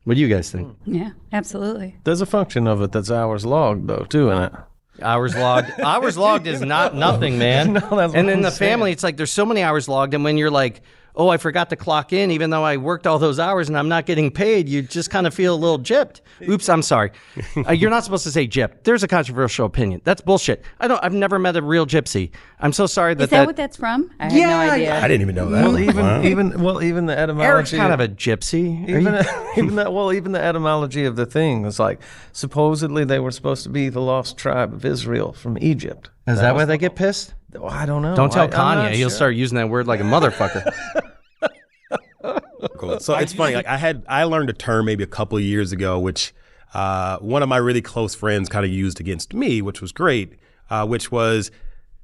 What do you guys think? Yeah, absolutely. There's a function of it that's hours logged, though, too, in it. Hours logged is not nothing, man. No, that's and what in I'm the saying. family, it's like there's so many hours logged, and when you're like, oh, I forgot to clock in, even though I worked all those hours and I'm not getting paid, you just kind of feel a little gypped. Oops, I'm sorry. You're not supposed to say gypped. There's a controversial opinion. That's bullshit. I've never met a real gypsy. I'm so sorry that Is that what that's from? I had no idea. I didn't even know that. Well, even the etymology. Eric's kind of a gypsy. Even the etymology of the thing is supposedly they were supposed to be the lost tribe of Israel from Egypt. Is that why they get pissed? Oh, I don't know. Don't tell I'm Kanye. not He'll sure. start using that word like a motherfucker. Cool. So it's funny. I learned a term maybe a couple of years ago, which one of my really close friends kind of used against me, which was great. Which was,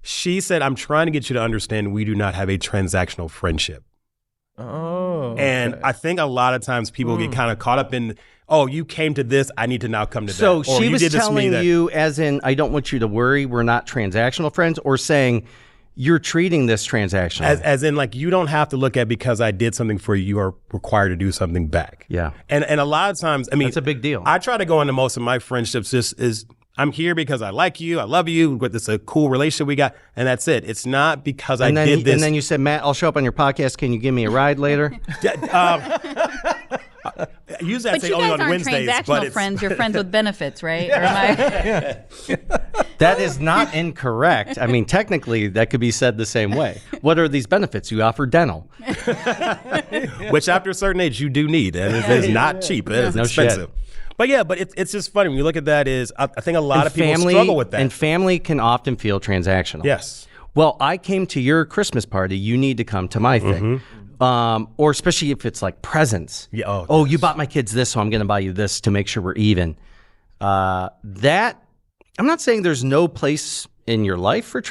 she said, "I'm trying to get you to understand we do not have a transactional friendship." Oh. And I think a lot of times people get kind of caught up in, oh, you came to this, I need to now come to So that. Or she you was did this to me telling that- you, as in, I don't want you to worry, we're not transactional friends, or saying you're treating this transactional. As in, like, you don't have to look at because I did something for you, you are required to do something back. Yeah. And a lot of times, I mean, That's a big deal. I try to go into most of my friendships just is I'm here because I like you, I love you, but it's a cool relationship we got, and that's it. It's not because I did this. And then you said, Matt, I'll show up on your podcast. Can you give me a ride later? Usually I But say you only guys on aren't Wednesdays, but transactional it's friends. You're friends with benefits, right? Or am I? That is not incorrect. I mean, technically, that could be said the same way. What are these benefits? You offer dental. which after a certain age you do need, and it's not cheap. It's No expensive. shit. But yeah, but it's just funny when you look at that. I think a lot of people struggle with that. And family can often feel transactional. Yes. Well, I came to your Christmas party. You need to come to my thing. Or especially if it's like presents. Yeah. Oh, you bought my kids this, so I'm going to buy you this to make sure we're even. That I'm not saying there's no place in your life for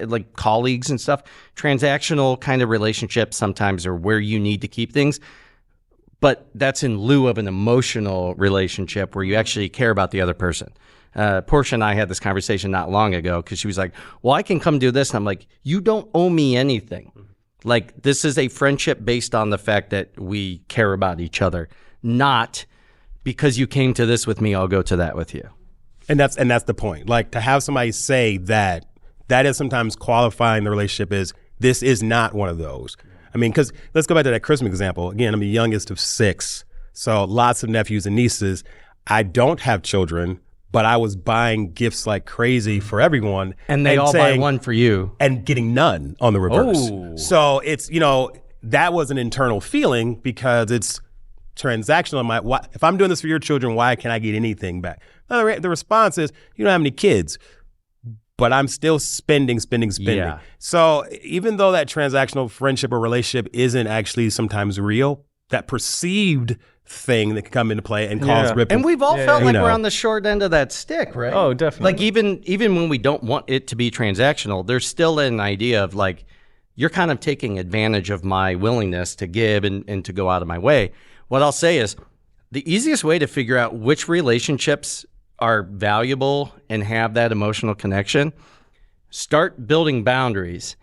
like colleagues and stuff. Transactional kind of relationships sometimes are where you need to keep things. But that's in lieu of an emotional relationship where you actually care about the other person. Porche and I had this conversation not long ago because she was like, well, I can come do this. And I'm like, you don't owe me anything. Like, this is a friendship based on the fact that we care about each other, not because you came to this with me, I'll go to that with you. And that's the point. Like, to have somebody say that is sometimes qualifying the relationship is this is not one of those. I mean, because let's go back to that Christmas example. Again, I'm the youngest of 6, so lots of nephews and nieces. I don't have children, but I was buying gifts like crazy for everyone. And they all buy one for you. And getting none on the reverse. Oh. So it's, that was an internal feeling because it's transactional. If I'm doing this for your children, why can't I get anything back? The response is, you don't have any kids, but I'm still spending. Yeah. So even though that transactional friendship or relationship isn't actually sometimes real, that perceived thing that can come into play and cause ripple. And we've all felt like we're on the short end of that stick, right? Oh, definitely. Like even when we don't want it to be transactional, there's still an idea of like, you're kind of taking advantage of my willingness to give and to go out of my way. What I'll say is the easiest way to figure out which relationships are valuable and have that emotional connection, start building boundaries.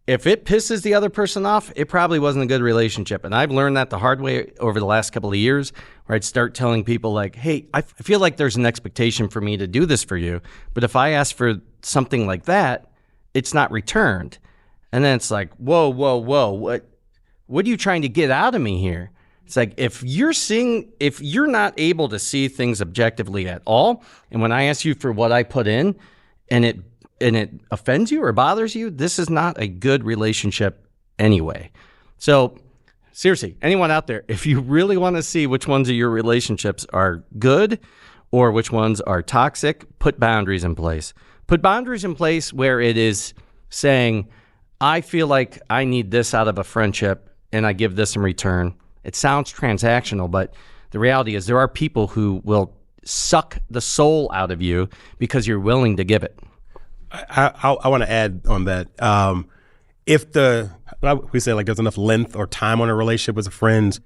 If it pisses the other person off, it probably wasn't a good relationship. And I've learned that the hard way over the last couple of years, where I'd start telling people like, hey, I feel like there's an expectation for me to do this for you. But if I ask for something like that, it's not returned. And then it's like, whoa, what are you trying to get out of me here? It's like, if you're not able to see things objectively at all, and when I ask you for what I put in and it offends you or bothers you, this is not a good relationship anyway. So seriously, anyone out there, if you really want to see which ones of your relationships are good or which ones are toxic, put boundaries in place. Put boundaries in place where it is saying, I feel like I need this out of a friendship and I give this in return. It sounds transactional, but the reality is there are people who will suck the soul out of you because you're willing to give it. I want to add on that. If we say like there's enough length or time on a relationship as a friend,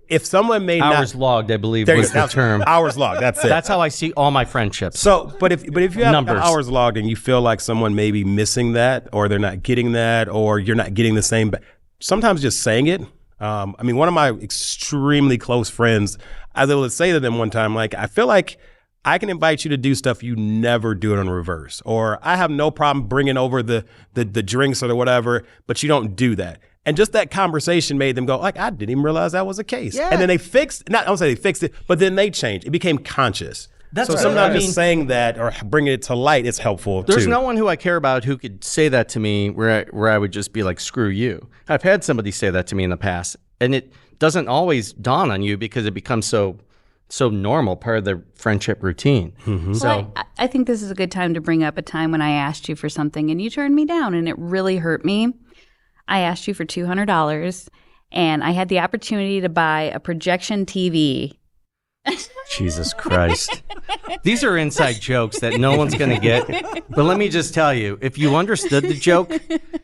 if someone may hours logged, I believe there was the term. Hours logged, that's it. That's how I see all my friendships. So, but if you have Numbers. hours logged and you feel like someone may be missing that, or they're not getting that, or you're not getting the same, sometimes just saying it. I mean, one of my extremely close friends, I was able to say to them one time, like, I feel like I can invite you to do stuff you never do it on reverse, or I have no problem bringing over the drinks or the whatever, but you don't do that. And just that conversation made them go, like, I didn't even realize that was the case. Yeah. And then they fixed, I don't say they fixed it, but then they changed. It became conscious. That's so right. sometimes I just mean, saying that or bringing it to light is helpful There's too. no one who I care about who could say that to me where I would just be like, screw you. I've had somebody say that to me in the past, and it doesn't always dawn on you because it becomes so normal, part of the friendship routine. Mm-hmm. So Well, I think this is a good time to bring up a time when I asked you for something and you turned me down and it really hurt me. I asked you for $200 and I had the opportunity to buy a projection TV. Jesus Christ. These are inside jokes that no one's going to get. But let me just tell you, if you understood the joke,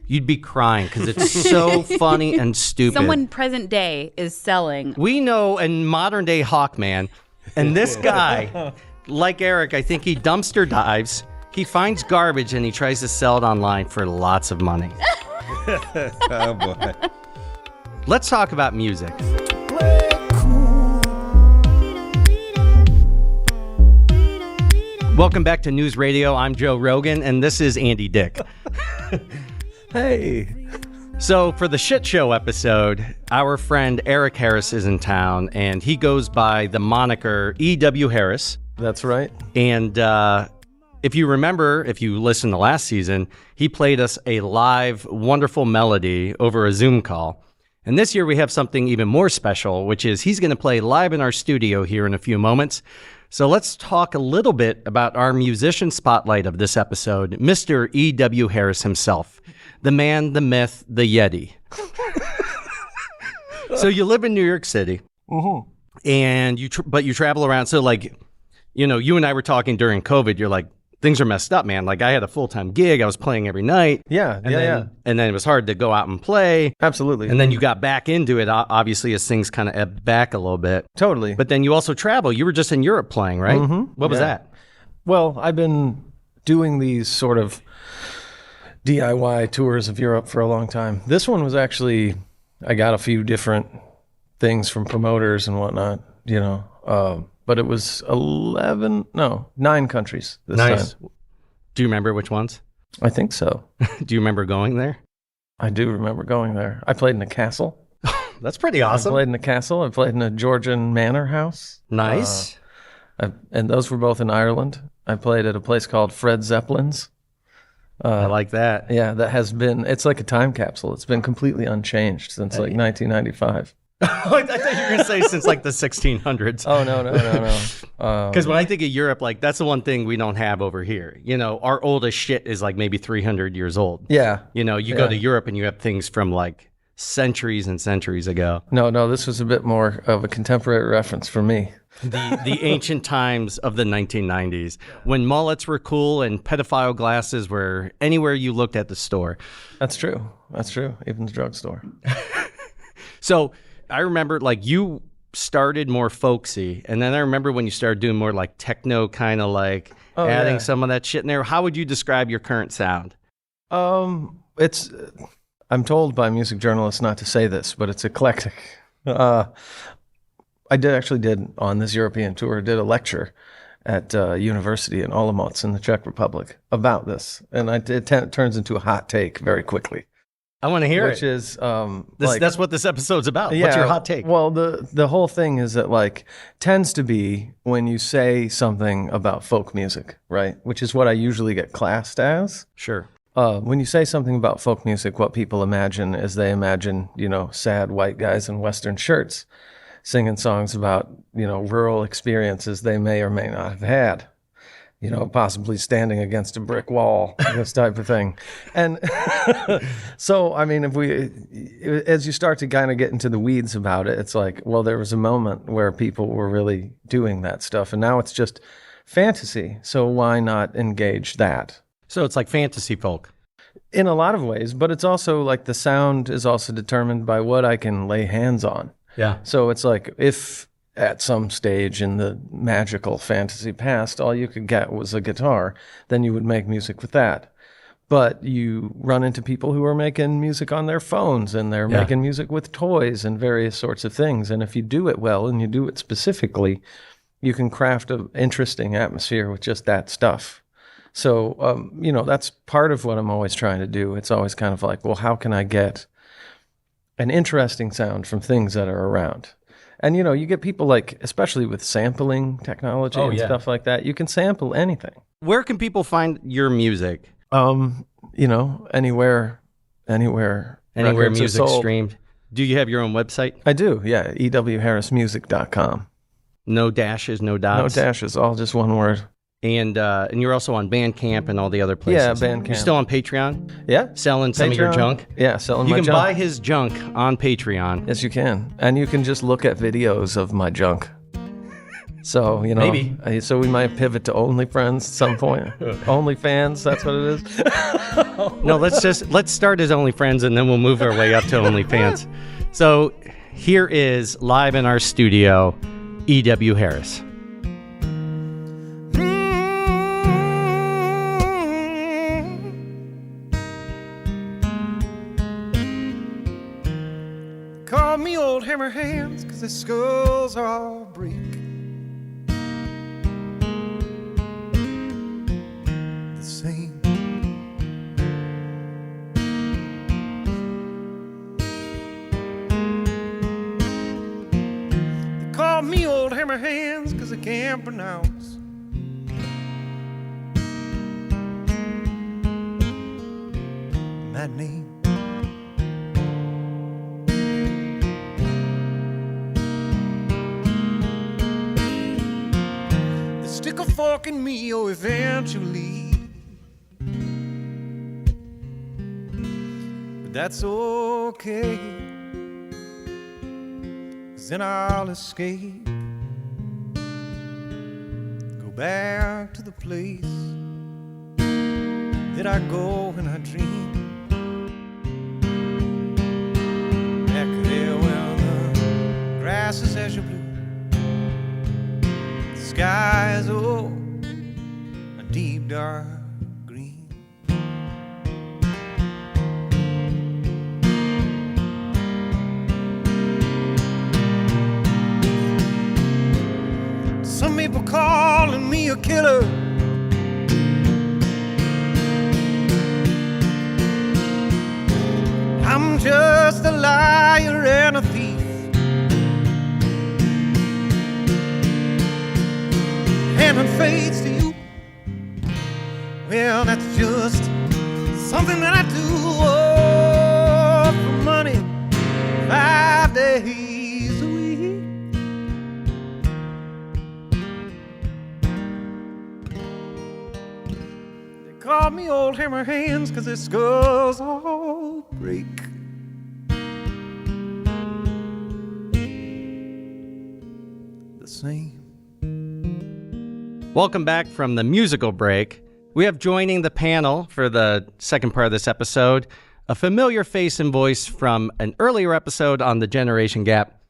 you'd be crying because it's so funny and stupid. Someone present day is selling. We know in modern day Hawkman, And this guy, like Eric, I think he dumpster dives. He finds garbage and he tries to sell it online for lots of money. Oh, boy. Let's talk about music. Welcome back to News Radio. I'm Joe Rogan, and this is Andy Dick. Hey. So for the shit show episode, our friend Eric Harris is in town, and he goes by the moniker E.W. Harris. That's right. And if you remember, if you listened to last season, he played us a live, wonderful melody over a Zoom call. And this year we have something even more special, which is he's going to play live in our studio here in a few moments. So let's talk a little bit about our musician spotlight of this episode, Mr. E.W. Harris himself, the man, the myth, the Yeti. So you live in New York City, and you travel around. So like, you know, you and I were talking during COVID. You're like, things are messed up, man. Like I had a full-time gig. I was playing every night. Yeah. And then it was hard to go out and play. Absolutely. And then you got back into it, obviously, as things kind of ebbed back a little bit. Totally. But then you also travel. You were just in Europe playing, right? What was that? Well, I've been doing these sort of DIY tours of Europe for a long time. This one was actually, I got a few different things from promoters and whatnot, you know. But it was 9 countries this time. Do you remember which ones? I think so. Do you remember going there? I do remember going there. I played in a castle. That's pretty awesome. I played in a castle. I played in a Georgian manor house. Nice. And those were both in Ireland. I played at a place called Fred Zeppelin's. I like that. Yeah, that has been, it's like a time capsule. It's been completely unchanged since like 1995. I thought you were going to say since like the 1600s. Oh, no. Because when I think of Europe, like that's the one thing we don't have over here. You know, our oldest shit is like maybe 300 years old. Yeah. You know, you go to Europe and you have things from like centuries and centuries ago. No, this was a bit more of a contemporary reference for me. The ancient times of the 1990s when mullets were cool and pedophile glasses were anywhere you looked at the store. That's true. Even the drugstore. So I remember like you started more folksy, and then I remember when you started doing more like techno, kind of like adding some of that shit in there. How would you describe your current sound? I'm told by music journalists not to say this, but it's eclectic. I did on this European tour, did a lecture at university in Olomouc in the Czech Republic about this, and it turns into a hot take very quickly. I want to hear which it. Is that's what this episode's about. What's your hot take? Well, the whole thing is that like tends to be when you say something about folk music, right? Which is what I usually get classed as. Sure. When you say something about folk music, what people imagine is they imagine, you know, sad white guys in Western shirts singing songs about, you know, rural experiences they may or may not have had. You know, possibly standing against a brick wall, this type of thing. And so, I mean, as you start to kind of get into the weeds about it, it's like, well, there was a moment where people were really doing that stuff, and now it's just fantasy. So why not engage that? So it's like fantasy folk. In a lot of ways, but it's also like the sound is also determined by what I can lay hands on. Yeah. So it's like if at some stage in the magical fantasy past, all you could get was a guitar, then you would make music with that. But you run into people who are making music on their phones, and they're making music with toys and various sorts of things. And if you do it well and you do it specifically, you can craft an interesting atmosphere with just that stuff. So, you know, that's part of what I'm always trying to do. It's always kind of like, well, how can I get an interesting sound from things that are around? And, you know, you get people like, especially with sampling technology and stuff like that, you can sample anything. Where can people find your music? You know, anywhere music streamed. Do you have your own website? I do, yeah, ewharrismusic.com. No dashes, no dots? No dashes, all just one word. And you're also on Bandcamp and all the other places. Yeah, Bandcamp. You're still on Patreon? Yeah. Selling some of your junk? Yeah, selling my junk. You can buy his junk on Patreon. Yes, you can. And you can just look at videos of my junk. So, you know. Maybe. So we might pivot to OnlyFriends at some point. OnlyFans, that's what it is. No, let's start as OnlyFriends and then we'll move our way up to OnlyFans. So here is live in our studio, E.W. Harris. hammer hands, 'cause their skulls all break. The same. They call me old hammer hands, 'cause I can't pronounce my name. They stick a fork in me, oh, eventually. But that's okay, 'cause then I'll escape. Go back to the place that I go when I dream. Back there where the grass is azure blue, the sky is, oh, a deep dark green. Some people calling me a killer, I'm just a liar and a thief. Handing faith to you, well, that's just something that I do, oh, for money, 5 days a week. They call me old hammer hands, 'cause their skulls all break. The same. Welcome back from the musical break. We have joining the panel for the second part of this episode a familiar face and voice from an earlier episode on the generation gap.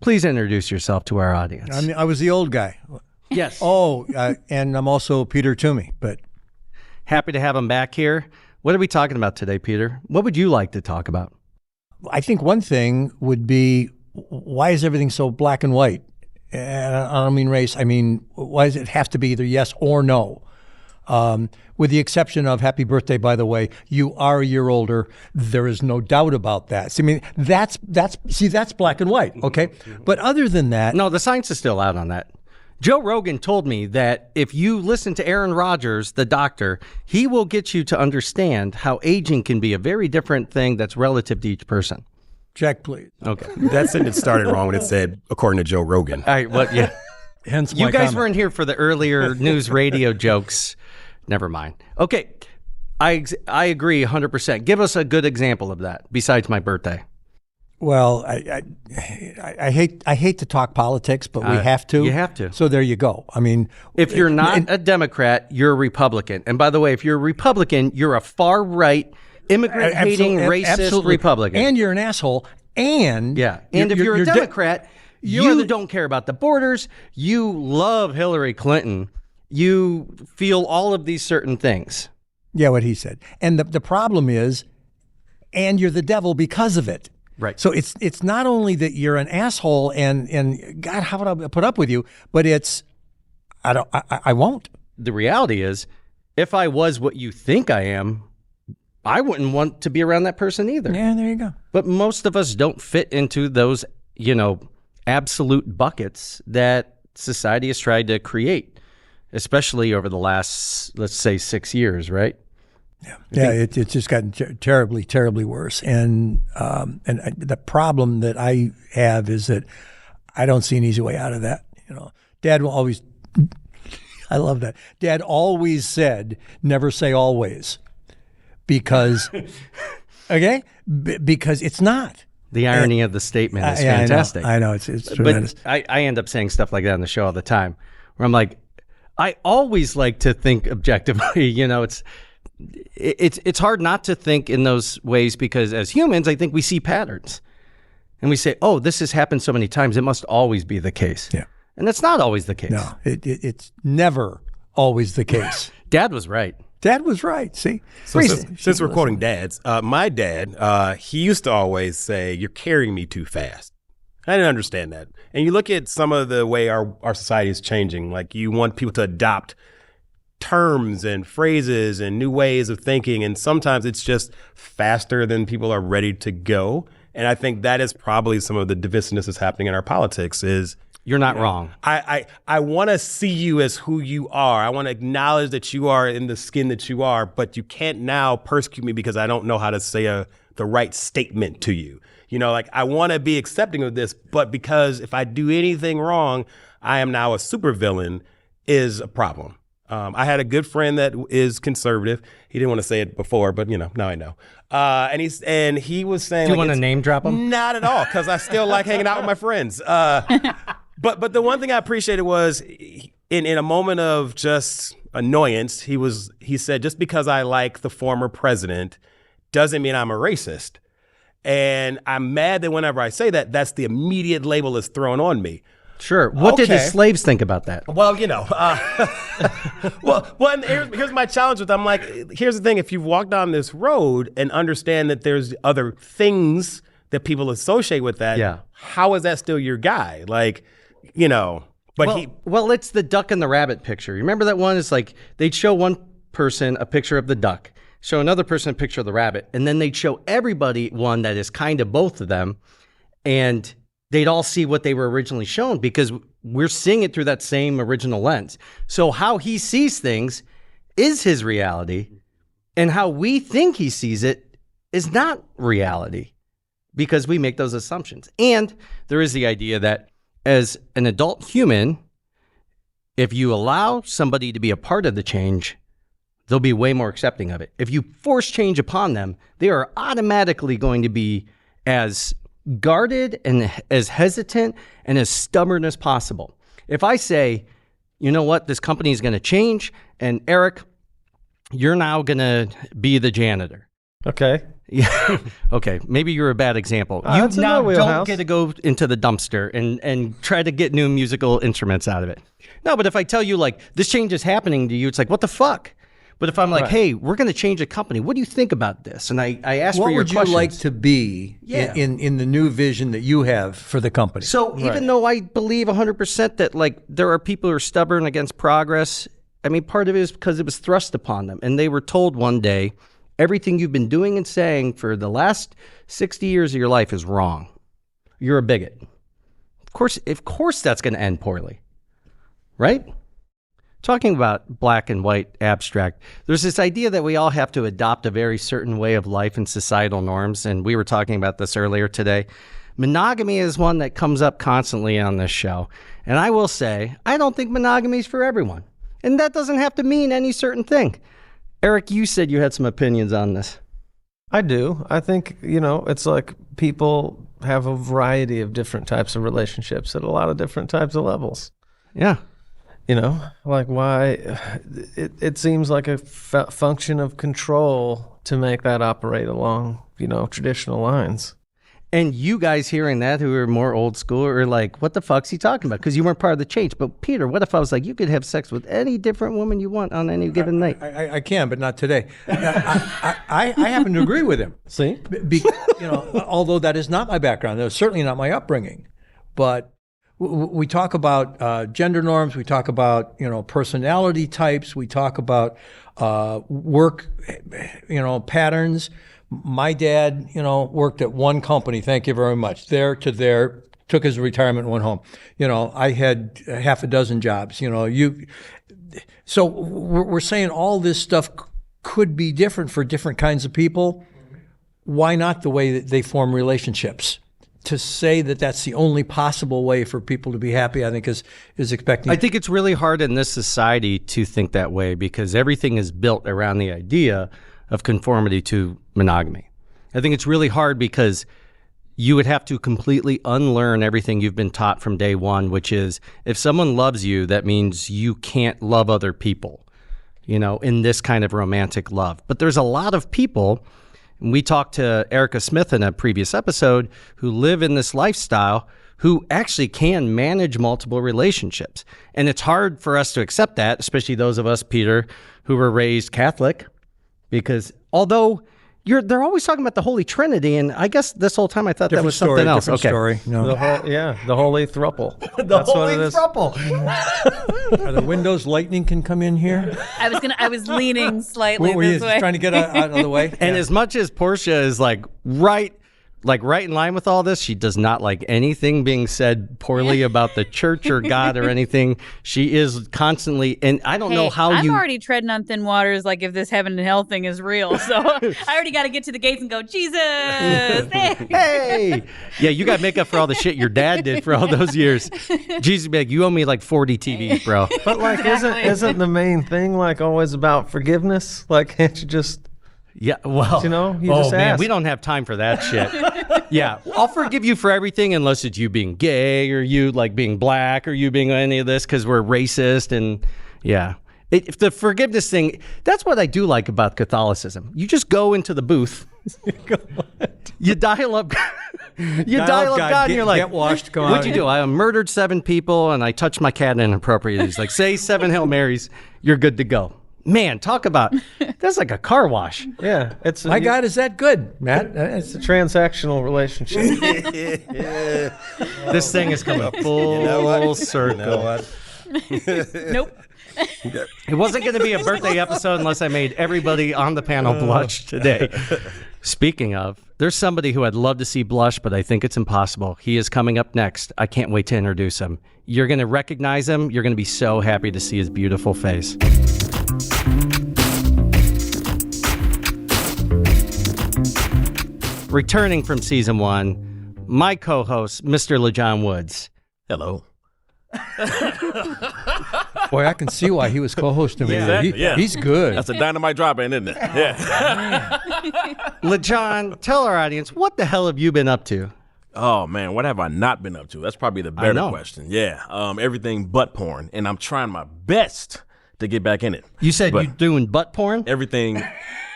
Please introduce yourself to our audience. I was the old guy. Yes. Oh, and I'm also Peter Toomey, but happy to have him back here. What are we talking about today, Peter? What would you like to talk about? I think one thing would be, why is everything so black and white? And I don't mean race. I mean, why does it have to be either yes or no? With the exception of, happy birthday, by the way, you are a year older. There is no doubt about that. See, I mean, that's black and white, okay? But other than that... No, the science is still out on that. Joe Rogan told me that if you listen to Aaron Rodgers, the doctor, he will get you to understand how aging can be a very different thing that's relative to each person. Check, please. Okay. That sentence started wrong when it said, according to Joe Rogan. All right, well, yeah. Hence my you guys comment. weren't here for the earlier news radio jokes. Never mind. Okay, I agree 100%. Give us a good example of that, besides my birthday. Well, I hate to talk politics, but we have to. You have to. So there you go. I mean, if you're not a Democrat, you're a Republican. And by the way, if you're a Republican, you're a far right, immigrant-hating, racist Republican. And you're an asshole. And and if you're a Democrat, you don't care about the borders. You love Hillary Clinton. You feel all of these certain things. Yeah, what he said. And the problem is, and you're the devil because of it. Right. So it's not only that you're an asshole and God, how would I put up with you? But it's, I won't. The reality is, if I was what you think I am, I wouldn't want to be around that person either. Yeah, there you go. But most of us don't fit into those, absolute buckets that society has tried to create, especially over the last, let's say, 6 years, right? Yeah, it's just gotten terribly, terribly worse. And the problem that I have is that I don't see an easy way out of that. Dad will always, I love that. Dad always said, never say always, because, okay, because it's not. The irony of the statement is fantastic. I know. It's tremendous. But I end up saying stuff like that on the show all the time, where I'm like, I always like to think objectively. It's hard not to think in those ways because as humans, I think we see patterns and we say, oh, this has happened so many times. It must always be the case. Yeah. And that's not always the case. No, it's never always the case. Dad was right. Dad was right. See? So since we're quoting dads, my dad, he used to always say, you're carrying me too fast. I didn't understand that. And you look at some of the way our society is changing. Like, you want people to adopt terms and phrases and new ways of thinking. And sometimes it's just faster than people are ready to go. And I think that is probably some of the divisiveness that's happening in our politics is, You're not wrong. I want to see you as who you are. I want to acknowledge that you are in the skin that you are, but you can't now persecute me because I don't know how to say the right statement to you. You know, like, I want to be accepting of this, but because if I do anything wrong, I am now a supervillain is a problem. I had a good friend that is conservative. He didn't want to say it before, but now I know. And he was saying, do you want to name drop him? Not at all, because I still like hanging out with my friends. But the one thing I appreciated was in a moment of just annoyance, he said, just because I like the former president doesn't mean I'm a racist. And I'm mad that whenever I say that, that's the immediate label that's thrown on me. Sure. What did the slaves think about that? Well, and here's my challenge with them. I'm like, here's the thing. If you've walked down this road and understand that there's other things that people associate with that, how is that still your guy? Like, Well, it's the duck and the rabbit picture. You remember that one? It's like they'd show one person a picture of the duck, show another person a picture of the rabbit, and then they'd show everybody one that is kind of both of them, and they'd all see what they were originally shown because we're seeing it through that same original lens. So how he sees things is his reality, and how we think he sees it is not reality because we make those assumptions. And there is the idea that as an adult human, if you allow somebody to be a part of the change, they'll be way more accepting of it. If you force change upon them, they are automatically going to be as guarded and as hesitant and as stubborn as possible. If I say, you know what, this company is going to change, and Eric, you're now going to be the janitor. Okay. Yeah. Okay. Maybe you're a bad example. You now don't get to go into the dumpster and try to get new musical instruments out of it. No, but if I tell you, like, this change is happening to you, it's like, what the fuck? But if I'm like, hey, we're going to change a company, what do you think about this? And I ask for your questions. What would you like to be in the new vision that you have for the company? So even though I believe 100% that, like, there are people who are stubborn against progress, I mean, part of it is because it was thrust upon them. And they were told one day, everything you've been doing and saying for the last 60 years of your life is wrong. You're a bigot. Of course that's going to end poorly, right? Talking about black and white abstract, there's this idea that we all have to adopt a very certain way of life and societal norms, and we were talking about this earlier today. Monogamy is one that comes up constantly on this show, and I will say, I don't think monogamy is for everyone, and that doesn't have to mean any certain thing. Eric, you said you had some opinions on this. I do. I think, it's like people have a variety of different types of relationships at a lot of different types of levels. Yeah. Like why it seems like a function of control to make that operate along, traditional lines. And you guys hearing that who are more old school are like, what the fuck's he talking about? Because you weren't part of the change. But Peter, what if I was like, you could have sex with any different woman you want on any given night? I can, but not today. I happen to agree with him. See? Although that is not my background. That was certainly not my upbringing. But we talk about gender norms. We talk about, personality types. We talk about work, patterns. My dad, worked at one company. Thank you very much. There to there, took his retirement and went home. I had half a dozen jobs. So we're saying all this stuff could be different for different kinds of people. Why not the way that they form relationships? To say that that's the only possible way for people to be happy, I think is expecting. I think it's really hard in this society to think that way because everything is built around the idea of conformity to monogamy. I think it's really hard because you would have to completely unlearn everything you've been taught from day one, which is if someone loves you, that means you can't love other people, in this kind of romantic love. But there's a lot of people, and we talked to Erica Smith in a previous episode, who live in this lifestyle who actually can manage multiple relationships. And it's hard for us to accept that, especially those of us, Peter, who were raised Catholic. Because although they're always talking about the Holy Trinity, and I guess this whole time I thought that was something else. Different story. No. The holy thruple. The holy thruple. Are the windows lightning can come in here? I was leaning slightly What were you this way. trying to get out of the way? And as much as Portia is like right in line with all this, she does not like anything being said poorly about the church or God or anything. She is constantly, and I don't know how I'm already treading on thin waters, like if this heaven and hell thing is real. So I already got to get to the gates and go, Jesus, hey. Yeah, you got to make up for all the shit your dad did for all those years. Jesus be like, you owe me like 40 TVs, bro. But like, isn't the main thing like always about forgiveness? Like, can't you just... Yeah, well, you just man, ask. we don't have time for that shit. Yeah, I'll forgive you for everything unless it's you being gay or you like being black or you being any of this because we're racist and yeah. If the forgiveness thing, that's what I do like about Catholicism. You just go into the booth, you dial up, God, and you're like, get washed, come what'd out. you do? I murdered 7 people and I touched my cat inappropriately. He's like, say 7 Hail Marys, you're good to go. Man, talk about that's like a car wash. Yeah, My God, is that good, Matt? It's a transactional relationship. This thing is coming full circle. You know what? Nope. It wasn't going to be a birthday episode unless I made everybody on the panel blush today. Speaking of, there's somebody who I'd love to see blush, but I think it's impossible. He is coming up next. I can't wait to introduce him. You're going to recognize him. You're going to be so happy to see his beautiful face. Returning from season 1, my co-host, Mr. LeJohn Woods. Hello. Boy, I can see why he was co-hosting me. Exactly, yeah. He's good. That's a dynamite drop in, isn't it? Yeah. LeJohn, tell our audience, what the hell have you been up to? Oh, man, what have I not been up to? That's probably the better question. Yeah, everything but porn, and I'm trying my best to get back in it. You said you're doing butt porn? Everything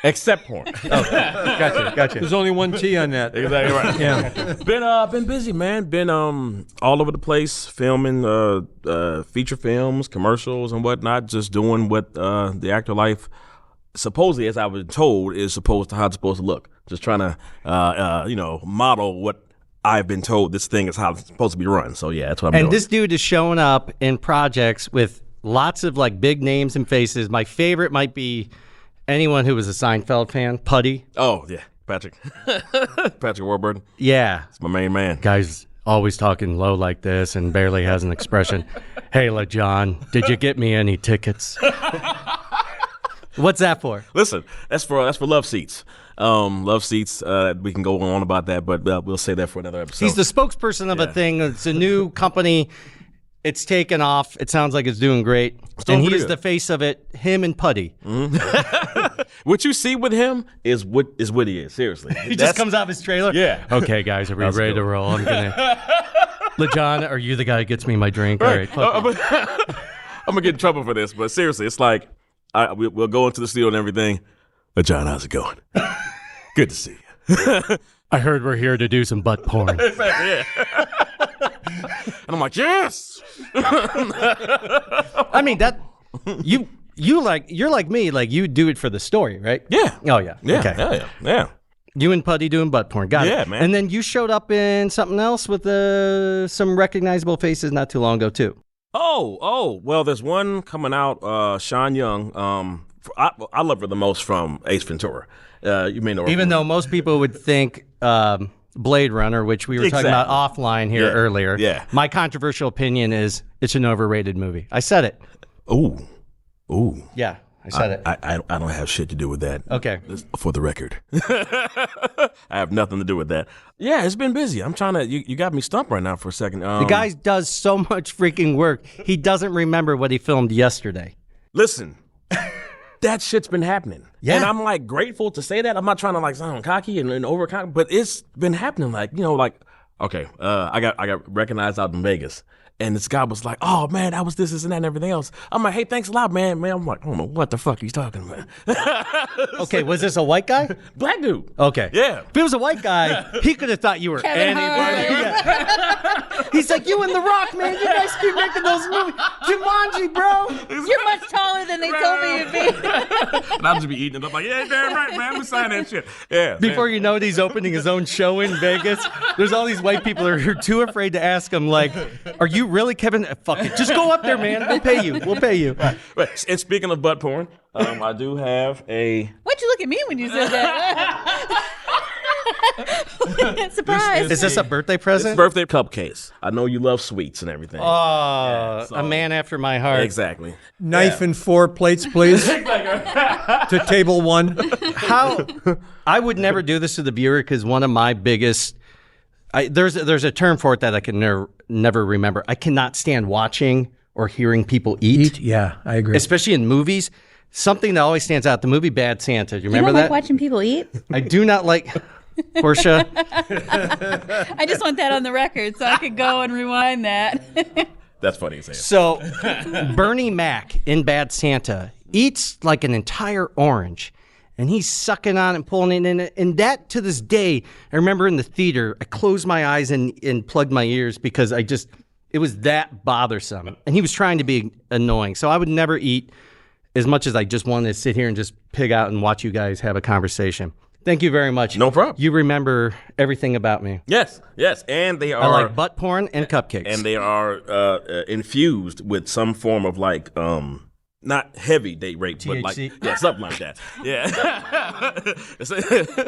except porn. Gotcha. There's only one T on that. Exactly right. Yeah. Been busy, man. Been all over the place, filming feature films, commercials, and whatnot. Just doing what the actor life, supposedly, as I was told, is how it's supposed to look. Just trying to, model what I've been told this thing is how it's supposed to be run. So yeah, that's what I'm doing. And this dude is showing up in projects with lots of like big names and faces. My favorite might be anyone who was a Seinfeld fan, Putty. Oh yeah, Patrick Warburton. Yeah, it's my main man. Guy's always talking low like this and barely has an expression. Hey, LeJohn, did you get me any tickets? What's that for? Listen, that's for love seats. Love seats. We can go on about that, but we'll say that for another episode. He's the spokesperson of a thing. It's a new company. It's taken off. It sounds like it's doing great. And he's the face of it, him and Putty. Mm-hmm. What you see with him is what he is, seriously. He just comes out of his trailer. Yeah. Okay, guys, are we ready to roll? I'm going to... LeJohn, are you the guy who gets me my drink? Right. All right. I'm going to get in trouble for this, but seriously, it's like we'll go into the studio and everything. LeJohn, how's it going? Good to see you. I heard we're here to do some butt porn. Exactly, yeah. And I'm like, yes. I mean, that you're like me, like you do it for the story, right? Yeah. Oh yeah. Yeah. Okay. Yeah. You and Putty doing butt porn. Got it. Yeah, man. And then you showed up in something else with some recognizable faces not too long ago too. Oh. Well, there's one coming out. Sean Young. I love her the most from Ace Ventura. You may know her. Even though most people would think Blade Runner, which we were talking about offline here earlier. Yeah. My controversial opinion is it's an overrated movie. I said it. Ooh. Yeah, I said it. I don't have shit to do with that. Okay. For the record. I have nothing to do with that. Yeah, it's been busy. I'm trying to, you got me stumped right now for a second. The guy does so much freaking work. He doesn't remember what he filmed yesterday. Listen. That shit's been happening. Yeah. And I'm like grateful to say that. I'm not trying to like sound cocky and over cocky, but it's been happening. Like, okay, I got recognized out in Vegas. And this guy was like, oh man, that was this and that and everything else. I'm like, hey, thanks a lot, man. I'm like, I don't know what the fuck he's talking about. Okay, was this a white guy? Black dude. Okay. Yeah. If it was a white guy, he could have thought you were anybody. Yeah. He like, you and The Rock, man. You guys keep making those movies. Jumanji, bro. You're much taller than they told me you'd be. And I'll just be eating it up like, yeah, damn right, man. We signed that shit. Yeah. Before you know it, he's opening his own show in Vegas. There's all these white people who are too afraid to ask him, like, are you really Kevin? Fuck it. Just go up there, man. We'll pay you. We'll pay you. Right. And speaking of butt porn, I do have a... Why'd you look at me when you said that? Surprise. Is this a birthday present? Birthday cupcakes. I know you love sweets and everything. Oh, a man after my heart. Exactly. Knife and 4 plates, please. To table 1. How? I would never do this to the viewer because one of my biggest... there's a term for it that I can never remember. I cannot stand watching or hearing people eat. Yeah, I agree. Especially in movies. Something that always stands out, the movie Bad Santa. Do you remember don't that? like watching people eat? I do not like... Porche. I just want that on the record so I could go and rewind that. That's funny you say it. So, Bernie Mac in Bad Santa eats like an entire orange, and he's sucking on and pulling it in. And that, to this day, I remember in the theater, I closed my eyes and plugged my ears because it was that bothersome. And he was trying to be annoying. So I would never eat as much as I just wanted to sit here and just pig out and watch you guys have a conversation. Thank you very much. No problem. You remember everything about me. Yes. And they are... I like butt porn and cupcakes. And they are infused with some form of like, not heavy date rape, THC. but like, something like that. Yeah.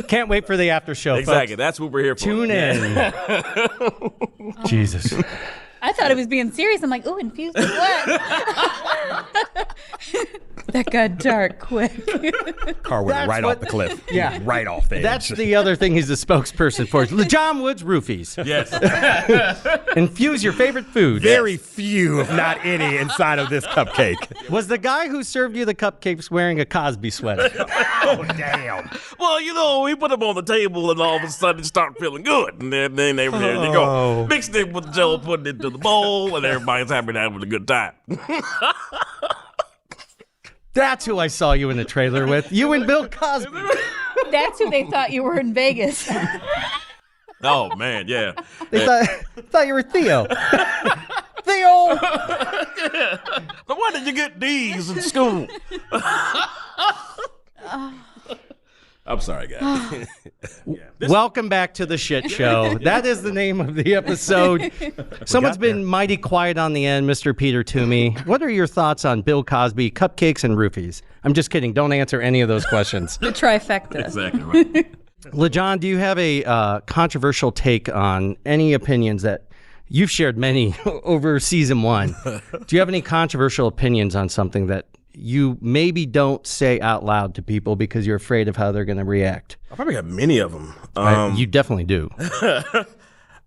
Can't wait for the after show, Exactly. folks. That's what we're here for. Tune in. Jesus. I thought it was being serious. I'm like, ooh, infused with what? That got dark quick. Car went right off the cliff. Yeah. Right off the edge. That's the other thing he's the spokesperson for. John Woods Roofies. Yes. Infuse your favorite food. Very few, if not any, inside of this cupcake. Was the guy who served you the cupcakes wearing a Cosby sweater? Oh, damn. Well, we put them on the table and all of a sudden start feeling good. And then they go, mixed it with Joe, put it into the bowl, and everybody's happy and having a good time. That's who I saw you in the trailer with. You and Bill Cosby. That's who they thought you were in Vegas. Oh, man, yeah. They thought you were Theo. Theo! So why did you get D's in school? I'm sorry, guys. Welcome back to the shit show. That is the name of the episode. Someone's been mighty quiet on the end, Mr. Peter Toomey. What are your thoughts on Bill Cosby, cupcakes, and roofies? I'm just kidding. Don't answer any of those questions. The trifecta. Exactly right. LeJohn, do you have a controversial take on any opinions that you've shared many over season 1? Do you have any controversial opinions on something that you maybe don't say out loud to people because you're afraid of how they're going to react? I probably got many of them. You definitely do.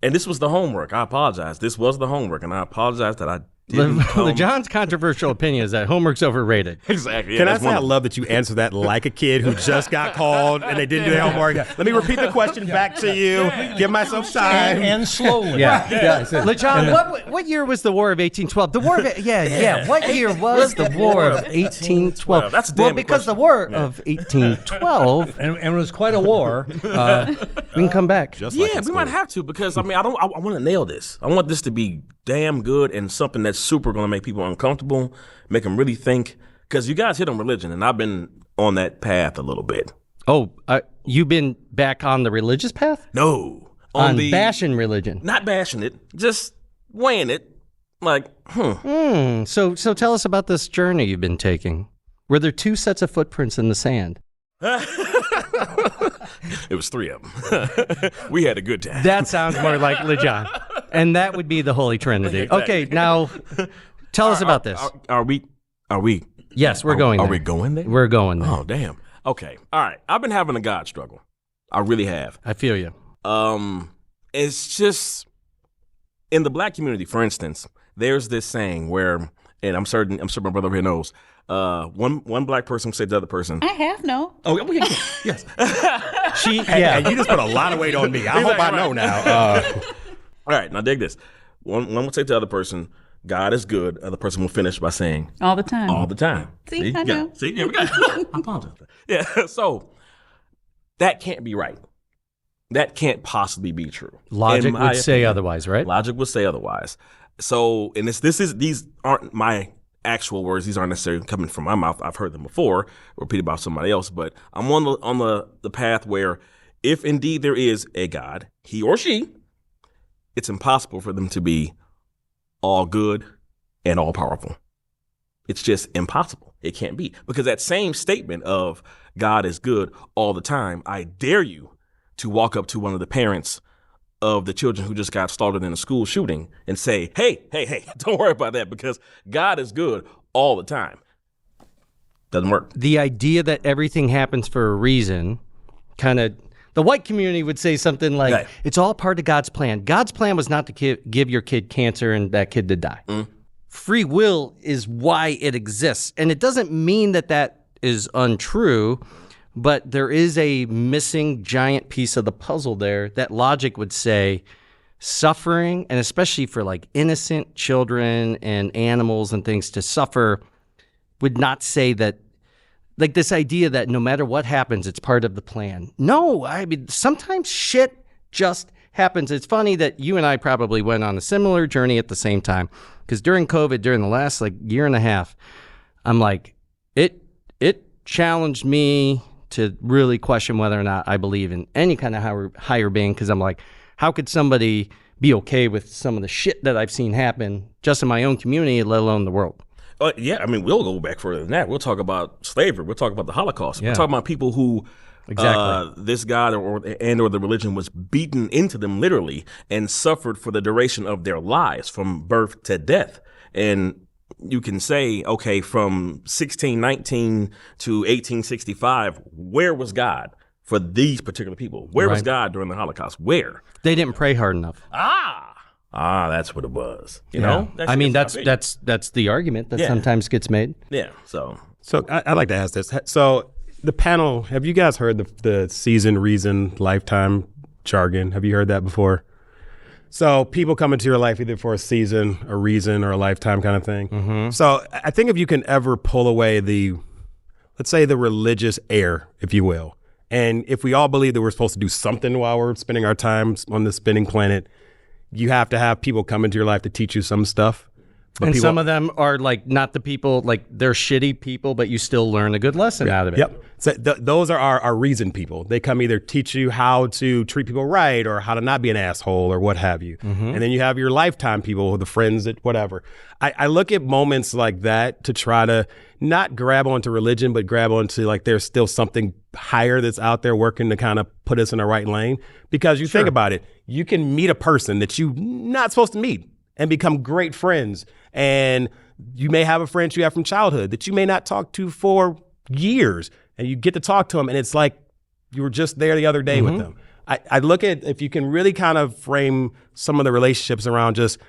And this was the homework. I apologize. This was the homework, and I apologize that I didn't LeJohn's controversial opinion is that homework's overrated. Exactly. Yeah, Can I say I love that you answer that like a kid who just got called and they didn't do their homework? Let me repeat the question back to you. Give myself time. And slowly. Yeah. LeJohn, what year was the War of 1812? The War of What year was the War of 1812? Well, that's a damn because question. the War of 1812, And it was quite a war. we can come back. Yeah, we might have to because I want to nail this. I want this to be damn good and something that's super going to make people uncomfortable, make them really think. Because you guys hit on religion, and I've been on that path a little bit. Oh, you've been back on the religious path? No, on bashing religion. Not bashing it, just weighing it. Like, So tell us about this journey you've been taking. Were there 2 sets of footprints in the sand? It was 3 of them. We had a good time. That sounds more like LeJohn. And that would be the Holy Trinity. Exactly. Okay, now tell us about this. Are we? Yes, we're going there. Are we going there? We're going there. Oh, damn. Okay. All right. I've been having a God struggle. I really have. I feel you. It's just in the black community, for instance, there's this saying where, and I'm certain my brother over here knows, one black person will say to the other person, I have no. Oh, yes. And you just put a lot of weight on me. I hope I know now. All right, now dig this. One will say to the other person, God is good. The other person will finish by saying, all the time. All the time. See, I know. See, here we go. I apologize. Yeah, so that can't be right. that can't possibly be true. Logic would say otherwise, right? Logic would say otherwise. So, and these aren't my actual words. These aren't necessarily coming from my mouth. I've heard them before, repeated by somebody else. But I'm on the path where, if indeed there is a God, he or she, it's impossible for them to be all good and all powerful. It's just impossible. It can't be. Because that same statement of God is good all the time, I dare you to walk up to one of the parents of the children who just got slaughtered in a school shooting and say, hey, don't worry about that because God is good all the time. Doesn't work. The idea that everything happens for a reason, kind of, the white community would say something like, right, it's all part of God's plan. God's plan was not to give your kid cancer and that kid to die. Free will is why it exists. And it doesn't mean that that is untrue, but there is a missing giant piece of the puzzle there that logic would say suffering, and especially for like innocent children and animals and things to suffer, would not say that, like this idea that no matter what happens, it's part of the plan. No, I mean, sometimes shit just happens. It's funny that you and I probably went on a similar journey at the same time, because during COVID, during the last like year and a half, I'm like, it challenged me to really question whether or not I believe in any kind of higher being, because I'm like, how could somebody be okay with some of the shit that I've seen happen just in my own community, let alone the world? Yeah, I mean, we'll go back further than that. We'll talk about slavery. We'll talk about the Holocaust. Yeah. We're talking about people who this God or the religion was beaten into them literally and suffered for the duration of their lives from birth to death. And you can say, okay, from 1619 to 1865, where was God for these particular people? Where was God during the Holocaust? Where? They didn't pray hard enough. That's what it was. You know? I mean, that's the argument that sometimes gets made. Yeah. So I'd like to ask this. So the panel, have you guys heard the season, reason, lifetime jargon? Have you heard that before? So people come into your life either for a season, a reason, or a lifetime kind of thing. Mm-hmm. So I think if you can ever pull away let's say the religious air, if you will, and if we all believe that we're supposed to do something while we're spending our time on this spinning planet, you have to have people come into your life to teach you some stuff. But some of them are like not the people, like they're shitty people, but you still learn a good lesson out of it. Yep. So those are our reason people. They come either teach you how to treat people right or how to not be an asshole or what have you. Mm-hmm. And then you have your lifetime people, the friends that whatever. I look at moments like that to try to not grab onto religion, but grab onto like there's still something higher that's out there working to kind of put us in the right lane. Because you think about it, you can meet a person that you're not supposed to meet and become great friends. And you may have a friend you have from childhood that you may not talk to for years, and you get to talk to them, and it's like you were just there the other day with them. I look at if you can really kind of frame some of the relationships around just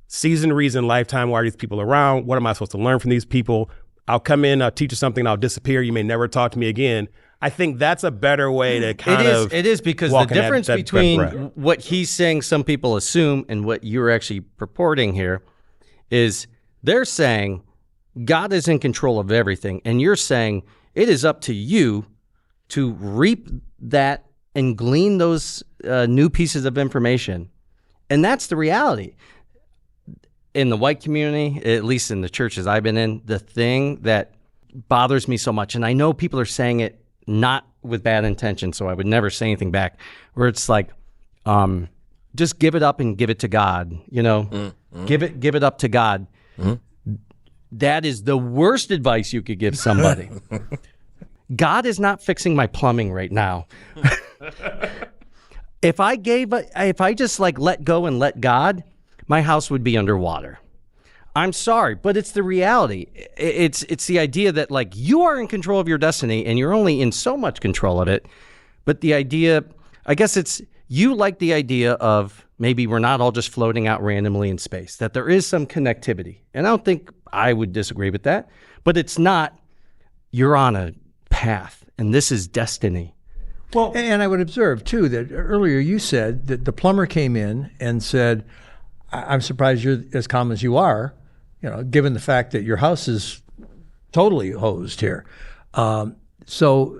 season, reason, lifetime. Why are these people around? What am I supposed to learn from these people? I'll come in, I'll teach you something, I'll disappear. You may never talk to me again. I think that's a better way to kind of. It is because the difference between what he's saying, some people assume, and what you're actually purporting here is they're saying God is in control of everything, and you're saying it is up to you to reap that and glean those new pieces of information. And that's the reality. In the white community, at least in the churches I've been in, the thing that bothers me so much, and I know people are saying it not with bad intention, so I would never say anything back, where it's like, just give it up and give it to God, you know? Give it up to God. That is the worst advice you could give somebody. God is not fixing my plumbing right now. If I just like let go and let God, my house would be underwater. I'm sorry, but it's the reality. It's the idea that like you are in control of your destiny and you're only in so much control of it. But the idea, I guess it's, you like the idea of maybe we're not all just floating out randomly in space, that there is some connectivity. And I don't think I would disagree with that, but it's not, you're on a path and this is destiny. Well, and I would observe too that earlier you said that the plumber came in and said, I'm surprised you're as calm as you are, you know, given the fact that your house is totally hosed here. So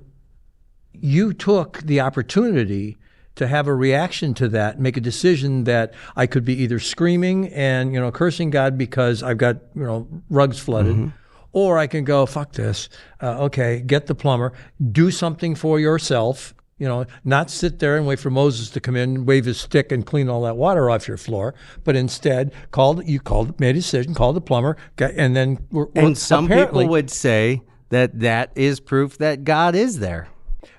you took the opportunity to have a reaction to that, make a decision that I could be either screaming and, cursing God because I've got, rugs flooded, or I can go, fuck this. Okay, get the plumber, do something for yourself, not sit there and wait for Moses to come in, wave his stick and clean all that water off your floor, but instead made a decision, called the plumber, and then and some people would say that is proof that God is there.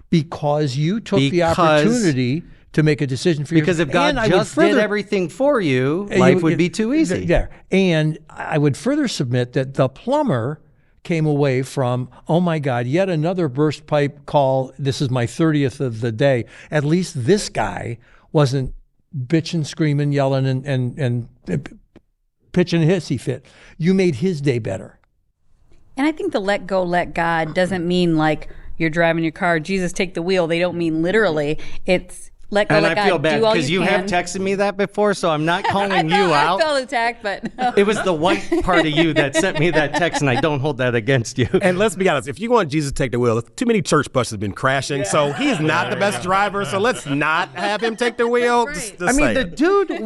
Because you took the opportunity to make a decision for yourself. Because if God just did everything for you, life would be too easy. There. And I would further submit that the plumber came away from, oh my God, yet another burst pipe call. This is my 30th of the day. At least this guy wasn't bitching, screaming, yelling, and pitching a hissy fit. You made his day better. And I think the let go, let God doesn't mean like you're driving your car, Jesus, take the wheel. They don't mean literally. It's let go, and let God. I feel bad because you have texted me that before, so I'm not calling you out. I felt attacked, but no. It was the white part of you that sent me that text, and I don't hold that against you. And let's be honest, if you want Jesus to take the wheel, too many church buses have been crashing, so he's not the best driver, so let's not have him take the wheel. Just the dude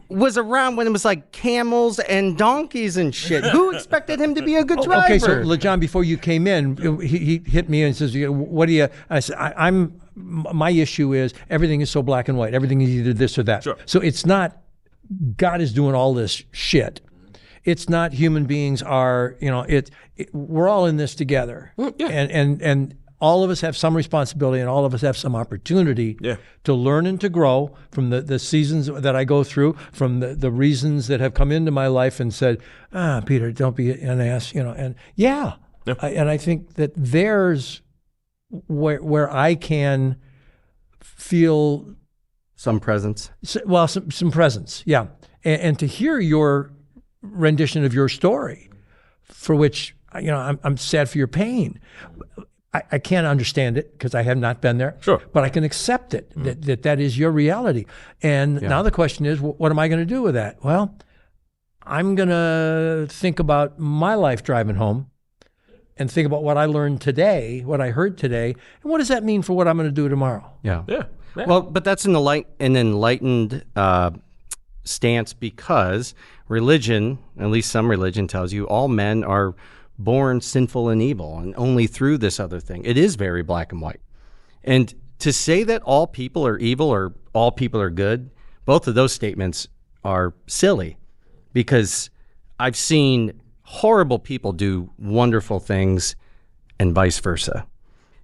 was around when it was like camels and donkeys and shit. Who expected him to be a good driver? Okay, so John, before you came in, he hit me and says, what do you, I said, my issue is everything is so black and white. Everything is either this or that. Sure. So it's not God is doing all this shit. It's not human beings are, we're all in this together. Yeah. And all of us have some responsibility and all of us have some opportunity to learn and to grow from the seasons that I go through, from the reasons that have come into my life and said, Peter, don't be an ass, and and I think that there's where I can feel some presence. Well, some presence, yeah. And to hear your rendition of your story, for which, I'm sad for your pain. I can't understand it because I have not been there. Sure. But I can accept it, that is your reality. And now the question is, what am I going to do with that? Well, I'm going to think about my life driving home and think about what I learned today, what I heard today, and what does that mean for what I'm going to do tomorrow? Yeah. Well, but that's an enlightened stance, because religion, at least some religion, tells you all men are born sinful and evil, and only through this other thing. It is very black and white. And to say that all people are evil or all people are good, both of those statements are silly, because I've seen horrible people do wonderful things and vice versa.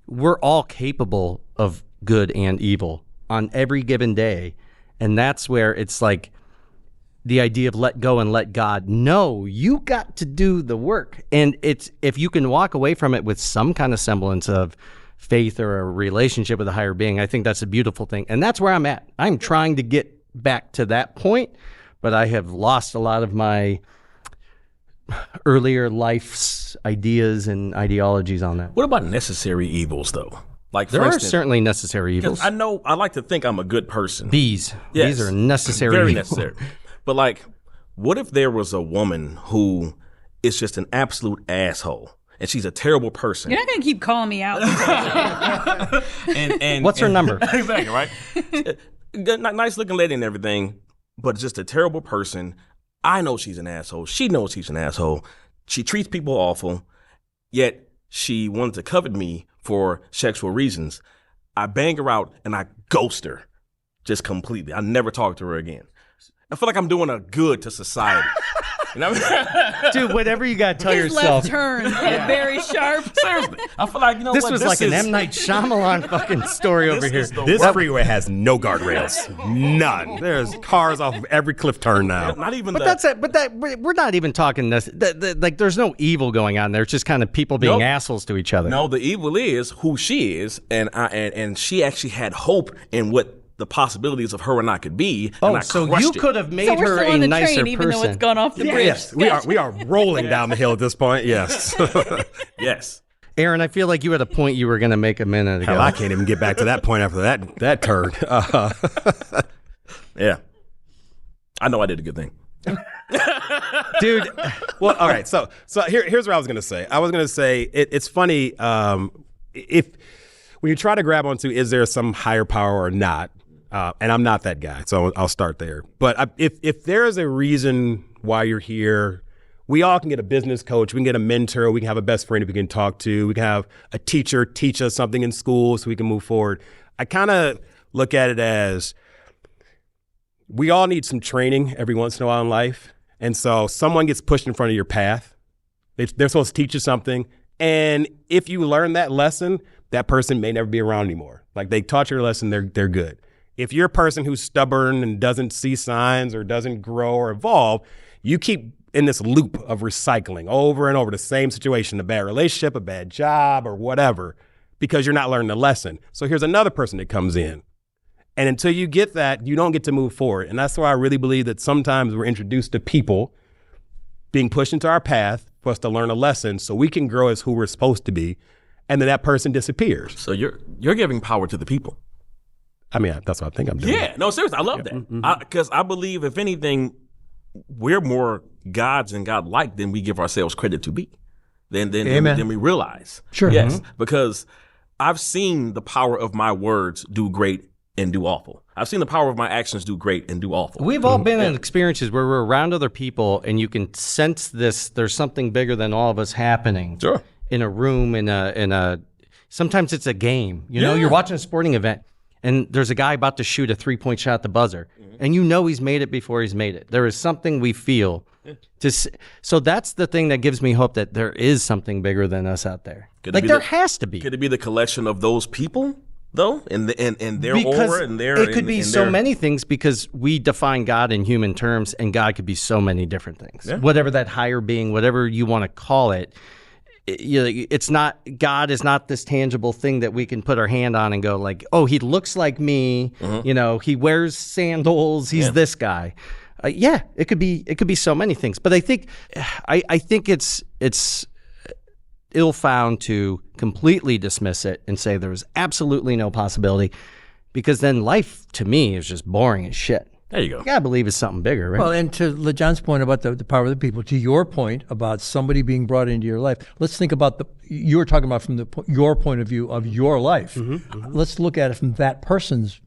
We're all capable of good and evil on every given day. And that's where it's like the idea of let go and let God. No, you got to do the work. And it's, if you can walk away from it with some kind of semblance of faith or a relationship with a higher being, I think that's a beautiful thing. And that's where I'm at. I'm trying to get back to that point, but I have lost a lot of my earlier life's ideas and ideologies on that. What about necessary evils, though? Like, there are certainly necessary evils. I know, I like to think I'm a good person. These are necessary very evils. Necessary. But like, what if there was a woman who is just an absolute asshole and she's a terrible person? You're not going to keep calling me out. and what's her number? Exactly, right? Nice looking lady and everything, but just a terrible person. I know she's an asshole. She knows she's an asshole. She treats people awful, yet she wanted to covet me for sexual reasons. I bang her out and I ghost her just completely. I never talk to her again. I feel like I'm doing a good to society. You know what I mean? Dude, whatever you got to tell His yourself. left turn very sharp. Seriously. I feel like, this was like an M. Night Shyamalan fucking story over here. This freeway has no guardrails. None. There's cars off of every cliff turn now. Not even But that's it. But we're not even talking this. Like, there's no evil going on there. It's just kind of people being assholes to each other. No, the evil is who she is, and she actually had hope in what the possibilities of her and I could be. Oh, so you could have made her a nicer person. Even though it's gone off the bridge. Yes, we are rolling down the hill at this point. Yes. Yes. Aaron, I feel like you had a point you were going to make a minute ago. Hell, I can't even get back to that point after that turn. Yeah. I know I did a good thing. Dude. Well, all right. So here's what I was going to say. I was going to say it's funny if when you try to grab onto is there some higher power or not, And I'm not that guy, so I'll start there. But if there is a reason why you're here, we all can get a business coach, we can get a mentor, we can have a best friend we can talk to, we can have a teacher teach us something in school so we can move forward. I kind of look at it as we all need some training every once in a while in life. And so someone gets pushed in front of your path. They're supposed to teach you something. And if you learn that lesson, that person may never be around anymore. Like they taught you a lesson, they're good. If you're a person who's stubborn and doesn't see signs or doesn't grow or evolve, you keep in this loop of recycling over and over the same situation, a bad relationship, a bad job, or whatever, because you're not learning the lesson. So here's another person that comes in. And until you get that, you don't get to move forward. And that's why I really believe that sometimes we're introduced to people being pushed into our path for us to learn a lesson so we can grow as who we're supposed to be. And then that person disappears. So you're giving power to the people. I mean, that's what I think I'm doing. Yeah, no, seriously, I love that. Because I believe, if anything, we're more gods and God-like than we give ourselves credit to be, than we realize. Sure. Yes, because I've seen the power of my words do great and do awful. I've seen the power of my actions do great and do awful. We've all been in experiences where we're around other people and you can sense this, there's something bigger than all of us happening. Sure. In a room, in a sometimes it's a game. You know, you're watching a sporting event and there's a guy about to shoot a 3-point shot at the buzzer. And you know he's made it before he's made it. There is something we feel. So that's the thing that gives me hope that there is something bigger than us out there. There has to be. Could it be the collection of those people, though, and their aura and their? It could be so many things because we define God in human terms, and God could be so many different things. Yeah. Whatever that higher being, whatever you want to call it. It's not, God is not this tangible thing that we can put our hand on and go like, oh, he looks like me. You know, he wears sandals. He's this guy. It could be so many things. But I think it's ill-found to completely dismiss it and say there was absolutely no possibility, because then life to me is just boring as shit. There you go. You gotta believe it's something bigger, right? Well, and to LeJohn's point about the power of the people, to your point about somebody being brought into your life, let's think about you were talking about from your point of view of your life. Let's look at it from that person's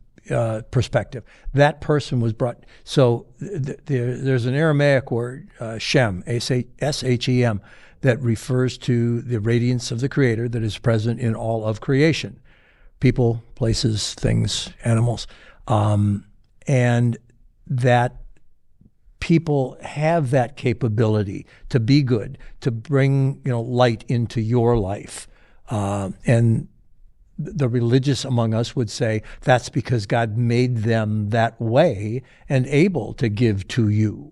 perspective. That person was brought. So there's an Aramaic word, Shem, S-H-E-M, that refers to the radiance of the Creator that is present in all of creation, people, places, things, animals, and that people have that capability to be good, to bring light into your life, and the religious among us would say that's because God made them that way and able to give to you.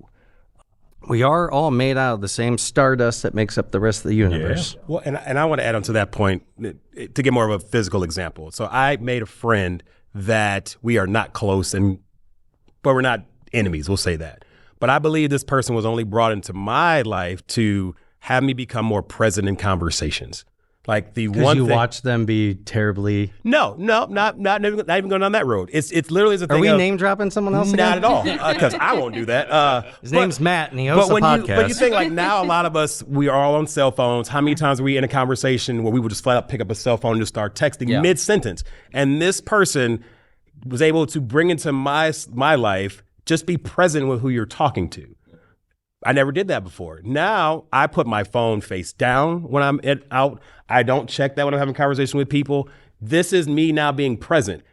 We are all made out of the same stardust that makes up the rest of the universe. Yeah. Well, and I want to add on to that point to get more of a physical example. So I made a friend that we are not close, but we're not enemies, we'll say that. But I believe this person was only brought into my life to have me become more present in conversations. Like the one thing, you watch them be terribly. No, not even going down that road. It's literally the thing. Are we name dropping someone else? Not again? at all, because I won't do that. His name's Matt, and he hosts a podcast. But you think like now, a lot of us, we are all on cell phones. How many times are we in a conversation where we would just flat out pick up a cell phone and just start texting mid sentence? And this person was able to bring into my life, just be present with who you're talking to. I never did that before. Now I put my phone face down when I'm out. I don't check that when I'm having a conversation with people. This is me now being present.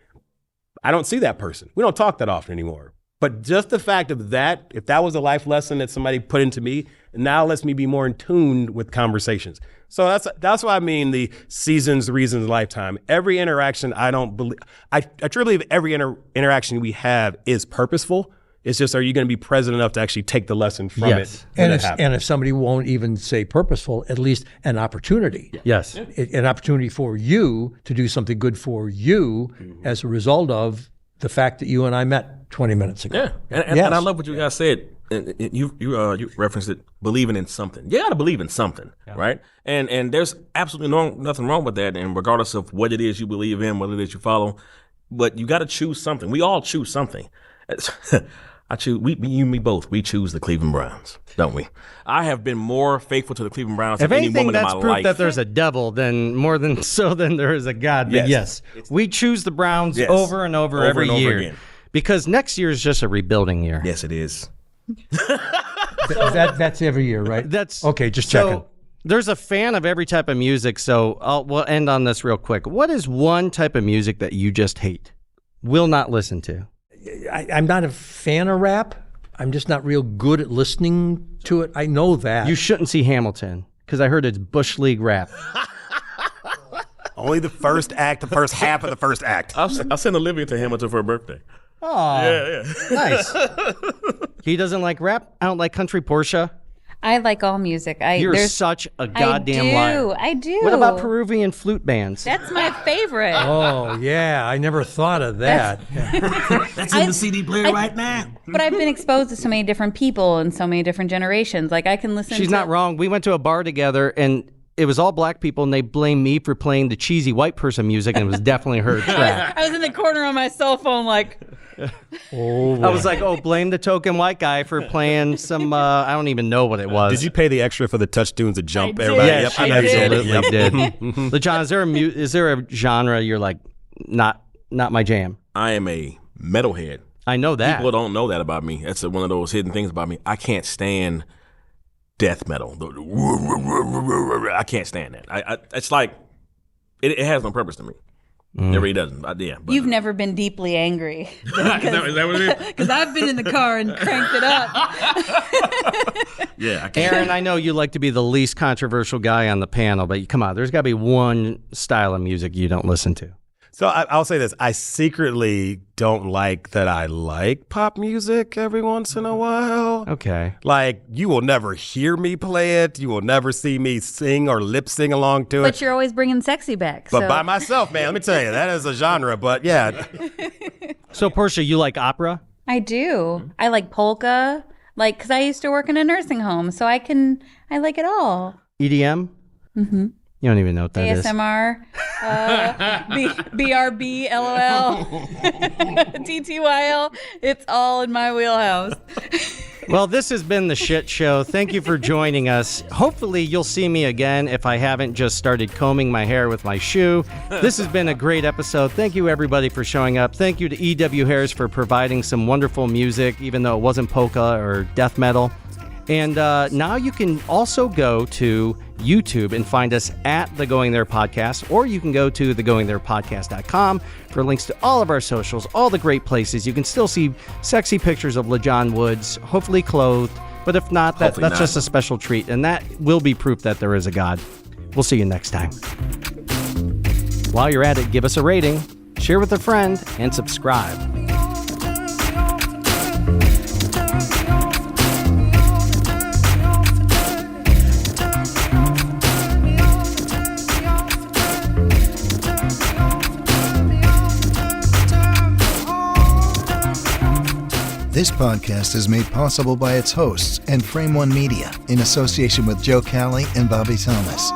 I don't see that person. We don't talk that often anymore. But just the fact of that, if that was a life lesson that somebody put into me, now lets me be more in tune with conversations. So that's why I mean the seasons, reasons, lifetime. Every interaction, I truly believe every interaction we have is purposeful. It's just, are you going to be present enough to actually take the lesson from it? And if somebody won't even say purposeful, at least an opportunity. Yes. An opportunity for you to do something good for you as a result of the fact that you and I met 20 minutes ago. Yeah. And I love what you guys said. You referenced it, believing in something. You got to believe in something, right? And there's absolutely nothing wrong with that. And regardless of what it is you believe in, what it is you follow, but you got to choose something. We all choose something. I choose. You and me both. We choose the Cleveland Browns, don't we? I have been more faithful to the Cleveland Browns If than any anything, woman in that's my proof life. that there's a devil than more than so than there is a God. But yes, we choose the Browns over and over every and over year again. because next year is just a rebuilding year. Yes, it is. That's every year, right? That's okay. Just checking. So there's a fan of every type of music, so we'll end on this real quick. What is one type of music that you just hate, will not listen to? I'm not a fan of rap. I'm just not real good at listening to it. I know that. You shouldn't see Hamilton because I heard it's Bush League rap. Only the first act, the first half of the first act. I'll send Olivia to Hamilton for her birthday. Oh, yeah. Nice. He doesn't like rap. I don't like country. Portia. I like all music. You're such a goddamn liar. I do. What about Peruvian flute bands? That's my favorite. Oh, yeah. I never thought of that. That's in the CD player right now. But I've been exposed to so many different people and so many different generations. Like I can listen She's to... not wrong. We went to a bar together and it was all black people and they blamed me for playing the cheesy white person music and it was definitely her track. I was in the corner on my cell phone like... I was like, blame the token white guy for playing some, I don't even know what it was. Did you pay the extra for the touch tunes to jump I everybody? did. Yes, Yep, she I know you did. absolutely Yep. did. LeJohn, is there a genre you're like, not my jam? I am a metalhead. I know that. People don't know that about me. That's one of those hidden things about me. I can't stand death metal. I can't stand that. It's like, it has no purpose to me. It really doesn't. But You've never been deeply angry. is that what it is? Because I've been in the car and cranked it up. Yeah, I can't. Aaron, I know you like to be the least controversial guy on the panel, but come on, there's got to be one style of music you don't listen to. So I'll say this. I secretly don't like that I like pop music every once in a while. Okay. Like, you will never hear me play it. You will never see me sing or lip sing along to it. But you're always bringing sexy back. But by myself, man, let me tell you, that is a genre. But yeah. So, Portia, you like opera? I do. I like polka. Like, because I used to work in a nursing home, so I like it all. EDM? Mm-hmm. You don't even know what that is. ASMR, BRB, LOL, TTYL. It's all in my wheelhouse. Well, this has been The Shit Show. Thank you for joining us. Hopefully, you'll see me again if I haven't just started combing my hair with my shoe. This has been a great episode. Thank you, everybody, for showing up. Thank you to E.W. Harris for providing some wonderful music, even though it wasn't polka or death metal. And now you can also go to YouTube and find us at The Going There Podcast, or you can go to thegoingtherepodcast.com for links to all of our socials, all the great places. You can still see sexy pictures of LaJohn Woods, hopefully clothed, but if not, that's just a special treat, and that will be proof that there is a God. We'll see you next time. While you're at it, give us a rating, share with a friend, and subscribe. This podcast is made possible by its hosts and Frame One Media in association with Joe Cali and Bobby Thomas.